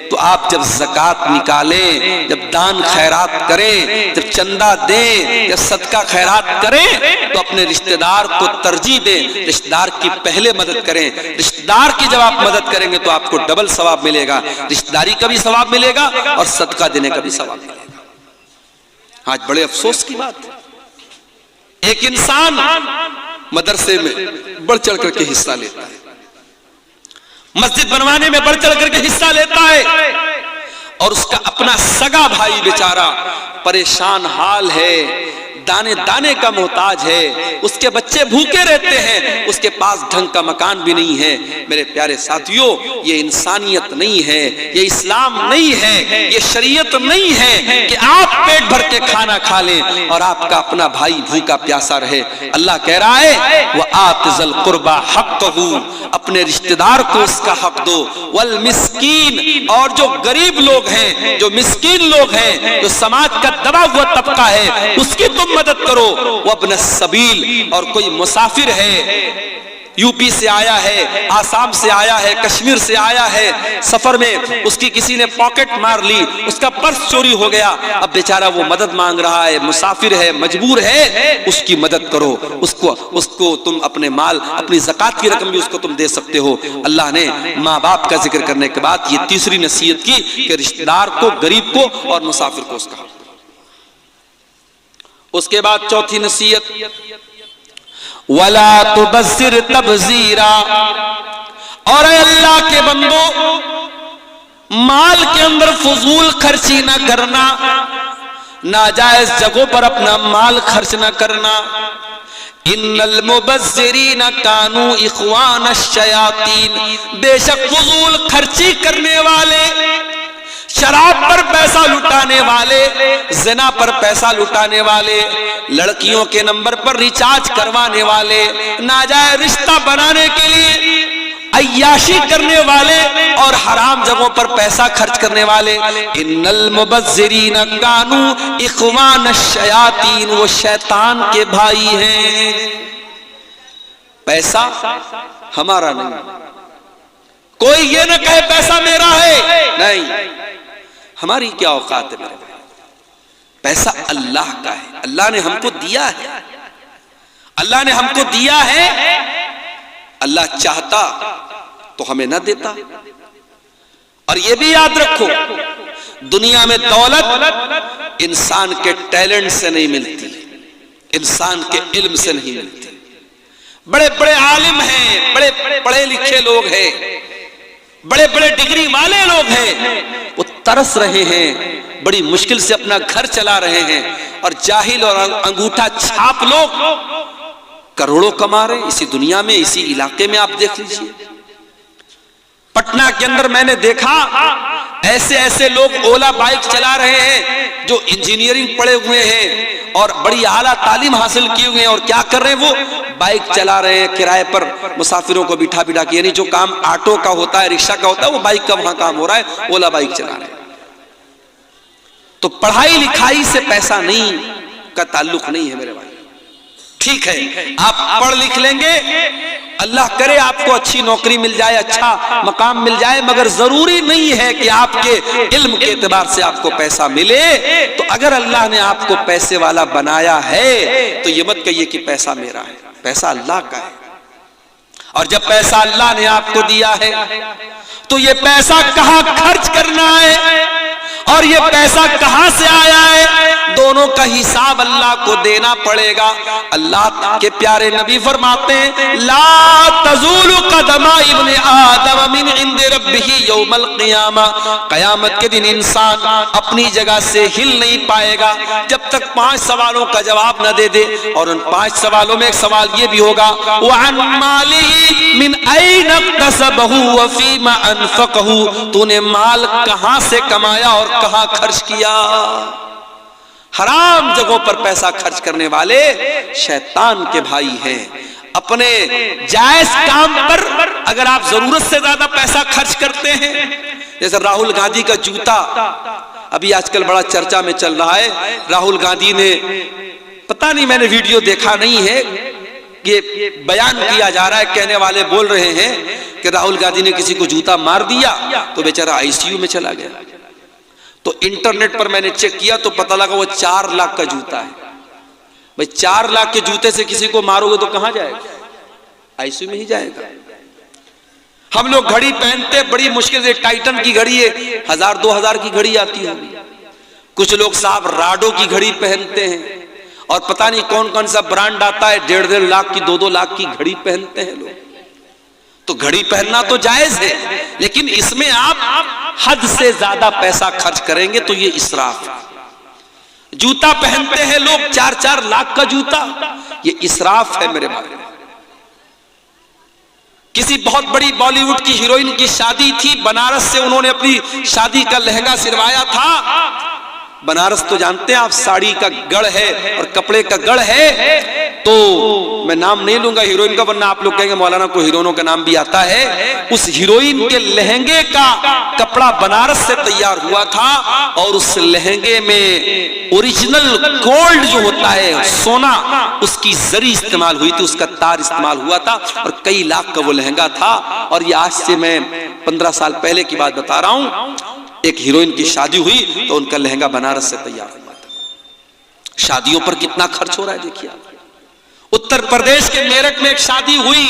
A: तो आप जब ज़कात निकालें, जब दान खैरात करें, जब चंदा दें, जब सदका खैरात करें, तो अपने रिश्तेदार को तरजीह दें, रिश्तेदार की पहले मदद करें। रिश्तेदार की जब आप मदद करेंगे तो आपको डबल सवाब मिलेगा, रिश्तेदारी का भी सवाब मिलेगा और सदका देने का भी सवाब मिलेगा। आज बड़े अफसोस की बात है, एक इंसान मदरसे में बढ़ चढ़ करके हिस्सा लेता है, मस्जिद बनवाने में बढ़ चढ़ करके हिस्सा लेता है, और उसका अपना सगा भाई बेचारा परेशान हाल है, दाने दाने का मोहताज है, उसके बच्चे भूखे रहते हैं, उसके पास ढंग का मकान भी नहीं है। मेरे प्यारे साथियों, ये इंसानियत नहीं है, ये इस्लाम नहीं है, ये शरीयत नहीं है कि आप पेट भर के खाना खा लें और आपका अपना भाई भूखा प्यासा रहे। अल्लाह कह रहा है वह आतिज़ल कुर्बा हक़्क़हु, अपने रिश्तेदार को उसका हक दो, वल मिस्कीन, और जो गरीब लोग हैं, जो मिस्कीन लोग हैं, जो समाज का दबा हुआ तबका है, उसकी तुम मदद करो। वो इब्न सबील, और कोई मुसाफिर है, यूपी से आया है, आसाम से आया है, कश्मीर से आया है, सफर में उसकी किसी ने पॉकेट मार ली, उसका पर्स चोरी हो गया, अब बेचारा वो मदद मांग रहा है, मुसाफिर है, मजबूर है, उसकी मदद करो, उसको तुम अपने माल, अपनी ज़कात की रकम भी उसको तुम दे सकते हो। अल्लाह ने माँ बाप का जिक्र करने के बाद ये तीसरी नसीहत की कि रिश्तेदार को, गरीब को और मुसाफिर को उसका। उसके बाद चौथी नसीहत, वला तुबज़िर तबज़ीरा, और अल्लाह के बंदो, माल के अंदर फजूल खर्ची ना करना, नाजायज जगहों पर अपना माल खर्च ना करना। इन्नल मुबज़्ज़िरीन कानू इख़वान शयातीन, बेशक फजूल खर्ची करने वाले, शराब पर पैसा लुटाने वाले, ज़िना पर पैसा लुटाने वाले, लड़कियों के नंबर पर रिचार्ज करवाने वाले, नाजायज रिश्ता बनाने के लिए अय्याशी करने वाले और हराम जगहों पर पैसा खर्च करने वाले, इन्नल मुबज़्ज़िरीन कानू इख़वान शयातीन, वो शैतान के भाई हैं। पैसा हमारा नहीं, कोई ये ना कहे पैसा मेरा है, नहीं, हमारी क्या औकात है मेरे भाई, पैसा अल्लाह का है, अल्लाह ने हमको दिया है, अल्लाह ने हमको दिया है, अल्लाह चाहता तो हमें ना देता। और ये भी याद रखो, दुनिया में दौलत इंसान के टैलेंट से नहीं मिलती, इंसान के इल्म से नहीं मिलती। बड़े बड़े आलिम हैं, बड़े पढ़े लिखे लोग हैं, बड़े बड़े डिग्री वाले लोग हैं, वो तरस रहे हैं, बड़ी मुश्किल से अपना घर चला रहे हैं, और जाहिल और अंगूठा छाप लोग करोड़ों कमा रहे हैं इसी दुनिया में, इसी इलाके में। आप देख लीजिए, पटना के अंदर मैंने देखा ऐसे ऐसे लोग ओला बाइक चला रहे हैं जो इंजीनियरिंग पढ़े हुए हैं और बड़ी आला तालीम हासिल किए हुए हैं, और क्या कर रहे हैं, वो बाइक चला रहे हैं किराए पर, मुसाफिरों को बिठा बिठा के। यानी जो काम ऑटो का होता है, रिक्शा का होता है, वो बाइक का वहां काम हो रहा है, ओला बाइक चला रहे हैं। तो पढ़ाई लिखाई से पैसा नहीं का ताल्लुक नहीं है मेरे भाई। ठीक है, आप पढ़ लिख लेंगे, अल्लाह करे आपको अच्छी नौकरी मिल जाए, अच्छा मकाम मिल जाए, मगर जरूरी नहीं है कि आपके इल्म के एतबार से आपको पैसा मिले। तो अगर अल्लाह ने आपको पैसे वाला बनाया है तो ये मत कहिए कि पैसा मेरा है, पैसा अल्लाह का है। और जब पैसा अल्लाह ने आपको दिया है तो ये पैसा कहां खर्च करना है और ये पैसा कहां से आया है, दोनों का हिसाब अल्लाह को देना पड़ेगा। अल्लाह के प्यारे नबी फरमाते हैं, ला तज़ूलु क़दमा इब्ने आदम मिन इंदि रब्बिही यौमल क़ियामा। क़यामत के दिन इंसान अपनी जगह से हिल नहीं पाएगा जब तक 5 सवालों का जवाब न दे दे। और उन 5 सवालों में एक सवाल ये भी होगा, वअन मालिही मिन ऐन इक्तसबहु व फीमा अनफ़क़हु। तूने माल कहां से कमाया और कहां खर्च किया। हराम जगहों पर पैसा खर्च करने वाले शैतान के भाई हैं। अपने जायज काम पर अगर आप जरूरत से ज्यादा पैसा खर्च करते हैं, जैसे राहुल गांधी का जूता अभी आजकल बड़ा चर्चा में चल रहा है। राहुल गांधी ने, पता नहीं, मैंने वीडियो देखा नहीं है, ये बयान किया जा रहा है, कहने वाले बोल रहे हैं कि राहुल गांधी ने किसी को जूता मार दिया तो बेचारा आईसीयू में चला गया। तो इंटरनेट पर मैंने चेक किया तो पता लगा वो 4 लाख का जूता है। भाई 4 लाख के जूते से किसी को मारोगे तो कहां जाएगा, आईसीयू में ही जाएगा। हम लोग घड़ी पहनते बड़ी मुश्किल से, टाइटन की घड़ी है 1000-2000 की घड़ी आती है। कुछ लोग साहब राडो की घड़ी पहनते हैं, और पता नहीं कौन कौन सा ब्रांड आता है, 1.5 लाख की 2-2 लाख की घड़ी पहनते हैं लोग। तो घड़ी पहनना तो जायज है, लेकिन इसमें आप हद से ज्यादा पैसा खर्च करेंगे तो ये इसराफ है। जूता पहनते हैं लोग 4-4 लाख का जूता, ये इसराफ है मेरे भाई। किसी बहुत बड़ी बॉलीवुड की हीरोइन की शादी थी, बनारस से उन्होंने अपनी शादी का लहंगा सिलवाया था। बनारस तो जानते हैं आप, साड़ी का गढ़ है और कपड़े का गढ़ है। तो मैं नाम नहीं लूंगा हीरोइन का, वरना आप लोग कहेंगे मौलाना को हीरोइनों का नाम भी आता है। उस हीरोइन के लहंगे का कपड़ा बनारस से तैयार हुआ था, और उस लहंगे में ओरिजिनल गोल्ड जो होता है, सोना, उसकी जरी इस्तेमाल हुई थी, उसका तार इस्तेमाल हुआ था, और कई लाख का वो लहंगा था। और ये आज से मैं 15 साल पहले की बात बता रहा हूं। एक हीरोइन की शादी हुई तो उनका लहंगा बनारस से तैयार हुआ था। शादियों पर कितना खर्च हो रहा है देखिए। उत्तर प्रदेश के मेरठ में एक शादी हुई,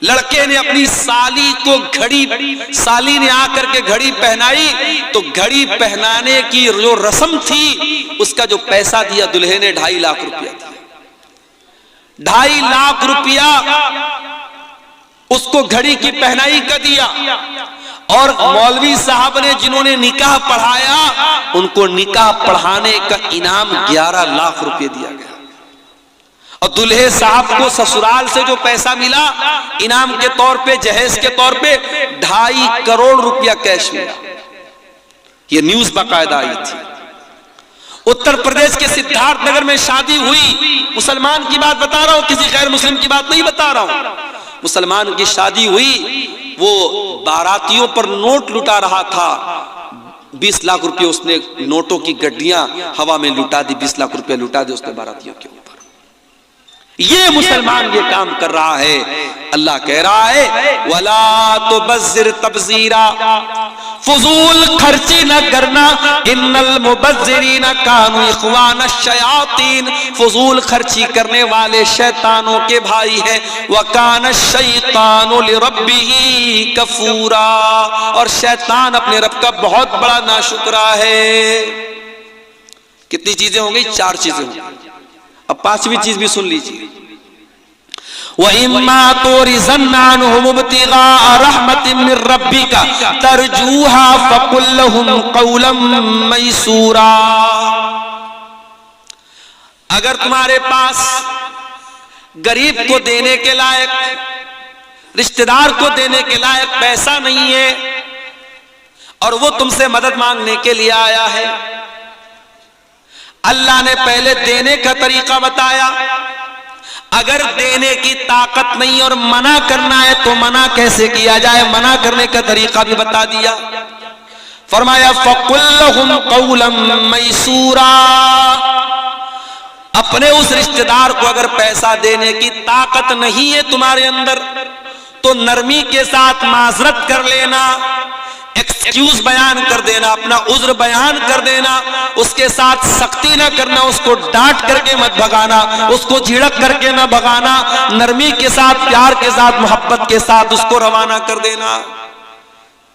A: लड़के ने अपनी साली को घड़ी, साली ने आकर के घड़ी पहनाई, तो घड़ी पहनाने की जो रस्म थी उसका जो पैसा दिया दुल्हे ने 2.5 लाख रुपया दिया। 2.5 लाख रुपया उसको घड़ी की पहनाई का दिया। और मौलवी साहब ने जिन्होंने निकाह पढ़ाया, उनको निकाह पढ़ाने का इनाम 11 लाख रुपए दिया गया। और दूल्हे साहब को ससुराल से जो पैसा मिला इनाम के तौर पे, जहेज के तौर पे, 2.5 करोड़ रुपया कैश मिला। ये न्यूज बाकायदा आई थी। उत्तर प्रदेश के सिद्धार्थ नगर में शादी हुई, मुसलमान की बात बता रहा हूं, किसी गैर मुस्लिम की बात नहीं बता रहा हूं। मुसलमान की शादी हुई, वो बारातियों पर नोट लुटा रहा था। 20 लाख रुपए उसने नोटों की गड्डियां हवा में लुटा दी, 20 लाख रुपए लुटा दी उसने बारातियों के ऊपर। ये मुसलमान ये काम कर रहा है। अल्लाह कह रहा है, वला तुबज़्ज़िर तबज़ीरा, फजूल खर्ची न करना, इन्नल मुबज़्ज़िरीना कानू इख़वान अश-शयातीन। फजूल खर्ची करने वाले शैतानों के भाई हैं। व कान अश-शैतानु लिरब्बिही कफूरा, और शैतान अपने रब का बहुत बड़ा नाशुक्रा है। कितनी चीजें हो गई? 4 चीजें हो गई। अब पांचवी चीज भी सुन लीजिए, वइम्मा तुरिज़न्ना अन्हुम इब्तिगा रहमतिन मिन रब्बिका तरजूहा फकुल लहुम क़ौलन मैसूरा। अगर तुम्हारे पास गरीब को देने के लायक, रिश्तेदार को देने के लायक पैसा नहीं है और वो तुमसे मदद मांगने के लिए आया है, अल्लाह ने पहले देने का तरीका बताया। अगर देने की ताकत नहीं और मना करना है तो मना कैसे किया जाए, मना करने का तरीका भी बता दिया। फरमाया फकुल लहुम क़ौलन मैसूरा। अपने उस रिश्तेदार को अगर पैसा देने की ताकत नहीं है तुम्हारे अंदर तो नरमी के साथ माजरत कर लेना, एक्सक्यूज बयान कर देना, अपना उज्र बयान कर देना, उसके साथ सख्ती ना करना, उसको डांट करके मत भगाना, उसको झिड़क करके ना भगाना, नरमी के साथ, प्यार के साथ, मोहब्बत के साथ उसको रवाना कर देना।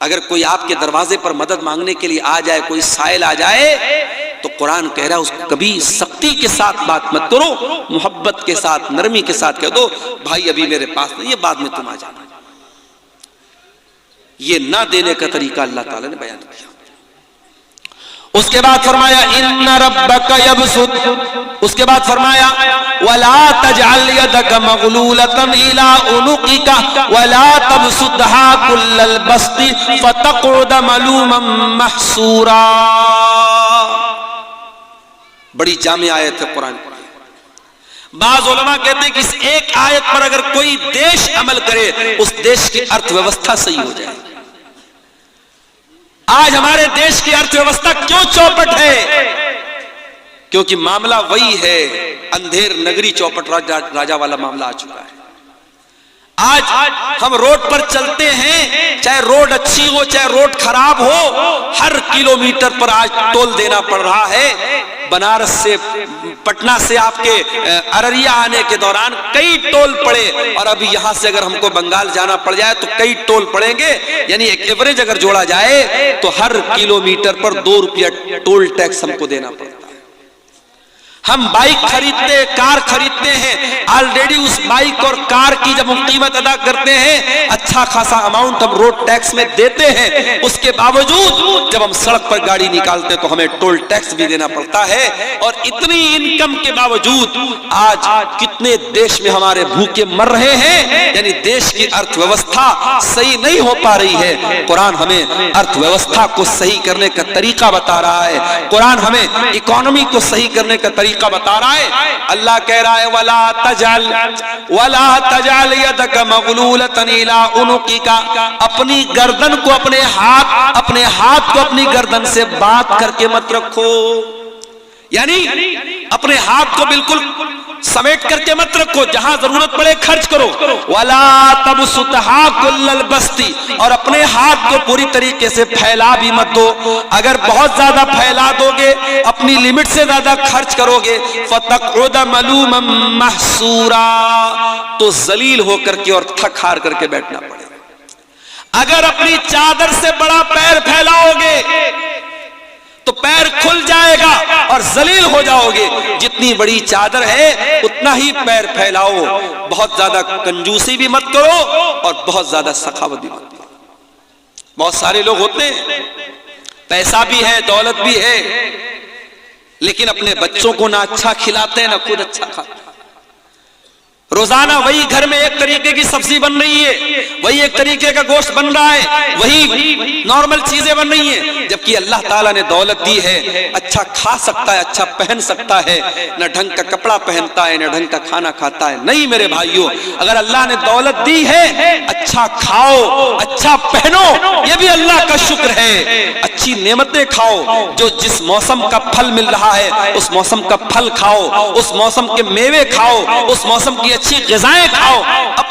A: अगर कोई आपके दरवाजे पर मदद मांगने के लिए आ जाए, कोई साइल आ जाए, तो कुरान कह रहा है उसको कभी सख्ती के साथ बात मत करो, मोहब्बत के साथ, नरमी के साथ कह दो भाई अभी मेरे पास नहीं है, बाद में तुम आ जाना। ये ना देने का तरीका अल्लाह ताला ने बयान किया। उसके बाद फरमाया इन्ना रब्बका यबसुत, उसके बाद फरमाया वला तजअल यदका मगलूलतन इला उनुकिका वला तबसुतहा कुल्लल बस्ति फतक़उद मलूमन महसूरा। बड़ी जामे आयत है कुरान की। बाज़ उलमा कहते हैं कि इस एक आयत पर अगर कोई देश अमल करे उस देश की अर्थव्यवस्था सही हो जाए। आज हमारे देश की अर्थव्यवस्था क्यों चौपट है? क्योंकि मामला वही है, अंधेर नगरी चौपट राजा वाला मामला आ चुका है। आज हम रोड पर चलते हैं, चाहे रोड अच्छी हो चाहे रोड खराब हो, हर किलोमीटर पर आज टोल देना पड़ रहा है। बनारस से, पटना से आपके अररिया आने के दौरान कई टोल पड़े, और अभी यहां से अगर हमको बंगाल जाना पड़ जाए तो कई टोल पड़ेंगे। यानी एक एवरेज अगर जोड़ा जाए तो हर किलोमीटर पर 2 रुपया टोल टैक्स हमको देना पड़ता है। हम बाइक खरीदते, कार खरीदते हैं, ऑलरेडी उस बाइक और कार की जब हम कीमत अदा करते हैं अच्छा खासा अमाउंट हम रोड टैक्स में देते हैं। उसके बावजूद जब हम सड़क पर गाड़ी निकालते तो हमें टोल टैक्स भी देना पड़ता है। और इतनी इनकम के बावजूद आज कितने देश में हमारे भूखे मर रहे हैं। यानी देश की अर्थव्यवस्था सही नहीं हो पा रही है। कुरान हमें अर्थव्यवस्था को सही करने का तरीका बता रहा है, कुरान हमें इकोनॉमी को सही करने का तरीका बता रहा है। अल्लाह कह रहा है वला तजअल यदका मगलूलतन इला उनुकिका, अपनी गर्दन को अपने हाथ को अपनी गर्दन से बात करके मत रखो। यानी अपने हाथ को बिल्कुल समेट करके मत रखो, जहां जरूरत पड़े खर्च करो। वला तबसुतहा कुल्लल बस्ती, और अपने हाथ को पूरी तरीके से फैला भी मत दो। अगर बहुत ज्यादा फैला दोगे, अपनी लिमिट से ज्यादा खर्च करोगे, फतक़उद मलूमन महसूरा, तो जलील होकर के और थक हार करके बैठना पड़ेगा। अगर अपनी चादर से बड़ा पैर फैलाओगे तो पैर खुल जाएगा और जलील हो जाओगे। जितनी बड़ी चादर है उतना ही पैर फैलाओ। बहुत ज्यादा कंजूसी भी मत करो और बहुत ज्यादा सखावत भी मत करो। बहुत सारे लोग होते हैं, पैसा भी है, दौलत भी है, लेकिन अपने बच्चों को ना अच्छा खिलाते हैं ना खुद अच्छा खाते हैं। रोजाना वही घर में एक तरीके की सब्जी बन रही है, वही एक तरीके का गोश्त बन रहा है, वही नॉर्मल चीजें बन रही हैं। जबकि अल्लाह ताला ने दौलत दी है, अच्छा खा सकता है, अच्छा पहन सकता है, न ढंग का कपड़ा पहनता है न ढंग का खाना खाता है। नहीं मेरे भाइयों, अगर अल्लाह ने दौलत दी है, अच्छा खाओ, अच्छा पहनो, ये भी अल्लाह का शुक्र है। अच्छी नेमतें खाओ, जो जिस मौसम का फल मिल रहा है उस मौसम का फल खाओ, उस मौसम के मेवे खाओ, उस मौसम की अच्छी ग़िज़ाएं खाओ।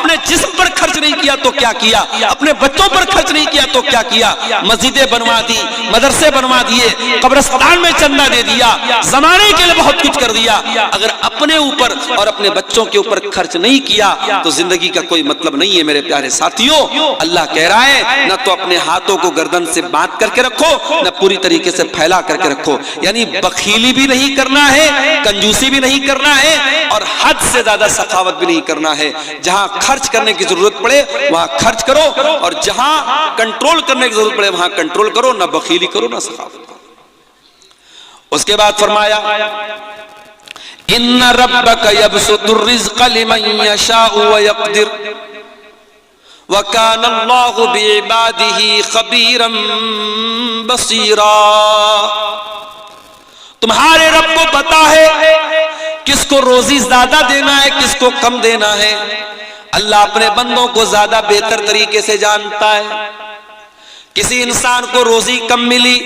A: अपने जिस्म पर खर्च नहीं किया तो क्या किया, अपने बच्चों पर खर्च नहीं किया तो क्या किया। मस्जिदें बनवा दी, मदरसे बनवा दिए, कब्रिस्तान में चंदा दे दिया, जमाने के लिए बहुत कुछ कर दिया। अगर अपने ऊपर और अपने बच्चों के ऊपर खर्च नहीं किया तो जिंदगी का कोई मतलब नहीं है मेरे प्यारे साथियों। अल्लाह कह रहा है न तो अपने हाथों को गर्दन से बांध करके रखो, न पूरी तरीके से फैला करके रखो। यानी बखीली भी नहीं करना है, कंजूसी भी नहीं करना है, और हद से ज्यादा सखावत भी नहीं करना है। जहां खर्च करने की जरूरत पड़े वहां खर्च करो, और जहां कंट्रोल करने की जरूरत पड़े वहां कंट्रोल करो, ना बखीली करो ना सखावत करो। उसके बाद फरमाया इन्ना रब्बका यबसुतुर रिज़्क़ लिमन यशाउ व यक़दिर व काना अल्लाहु बिइबादिही खबीरन बसीरा। तुम्हारे रब को पता है किसको रोजी ज्यादा देना है, किसको कम देना है। अल्लाह अपने बंदों को ज्यादा बेहतर तरीके से जानता है। किसी इंसान को रोजी कम मिली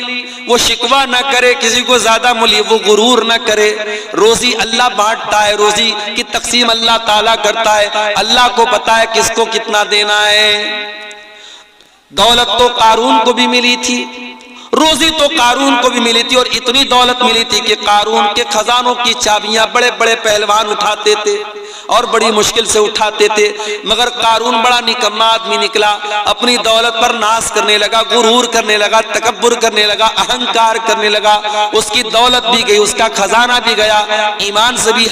A: वो शिकवा ना करे, किसी को ज्यादा मिली वो गुरूर ना करे। रोजी अल्लाह बांटता है, रोजी की तकसीम अल्लाह ताला करता है। अल्लाह को पता है किसको कितना देना है। दौलत तो कारून को भी मिली थी, रोजी तो कारून को भी मिली थी, और इतनी दौलत मिली थी कि कारून के खजानों की चाबियां बड़े बड़े पहलवान उठाते थे और बड़ी मुश्किल से उठाते थे। मगर कारून बड़ा निकम्मा आदमी निकला, अपनी दौलत पर नाश करने लगा, गुरूर करने लगा, तकब्बुर करने लगा, अहंकार करने लगा। उसकी दौलत भी गई, उसका खजाना भी गया, ईमान से भी